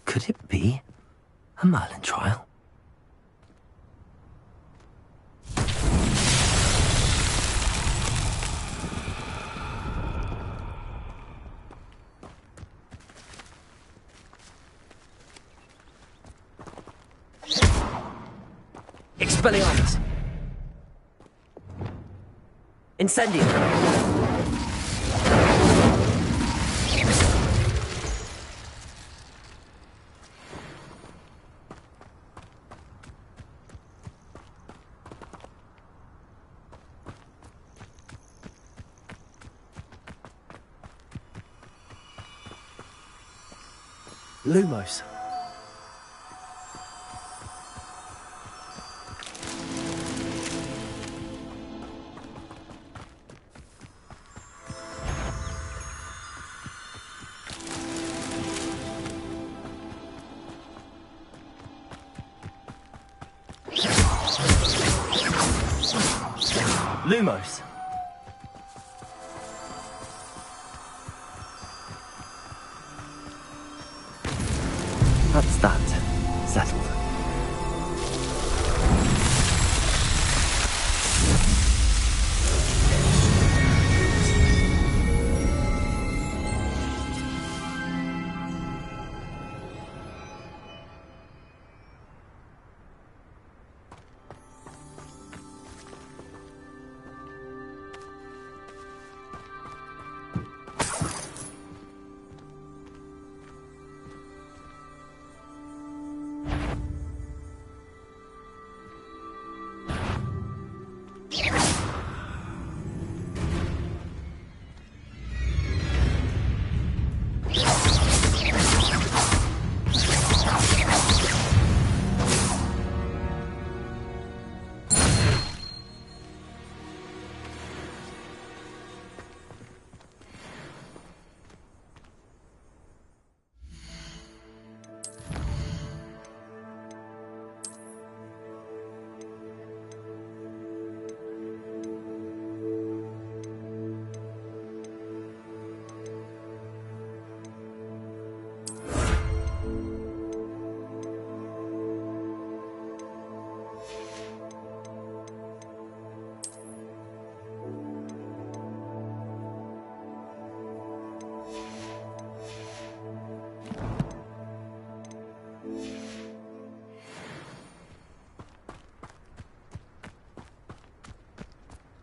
Could it be a Merlin trial? Expelliarmus! Incendio! Lumos. Lumos. That's that. Settled.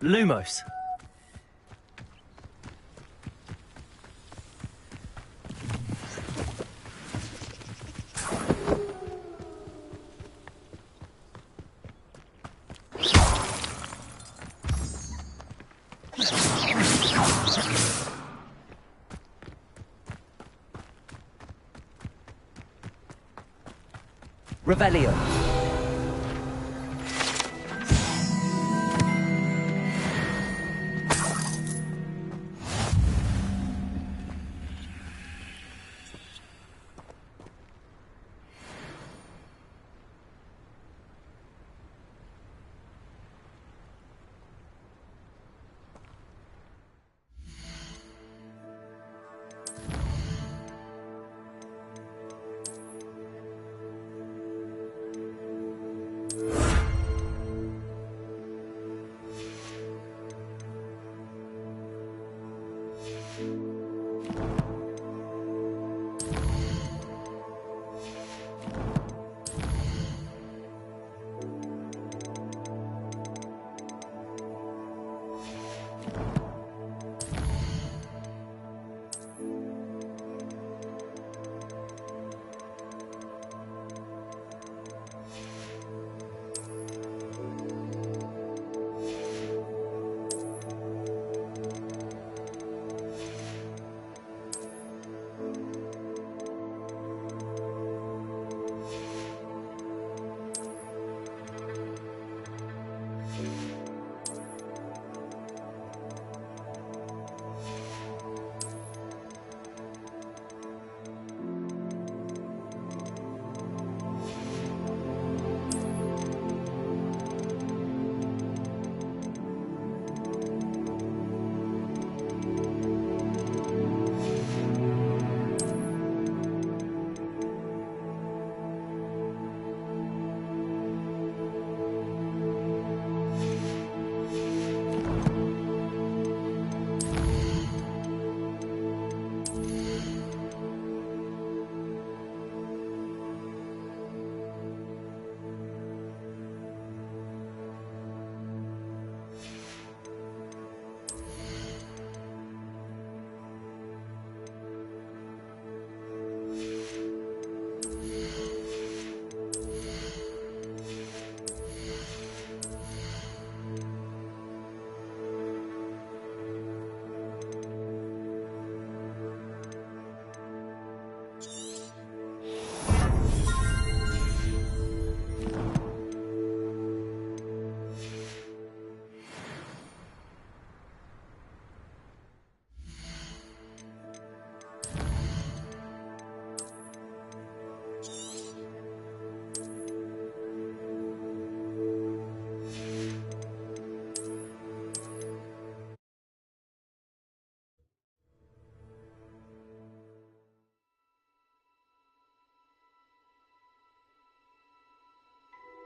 Lumos. Revelio.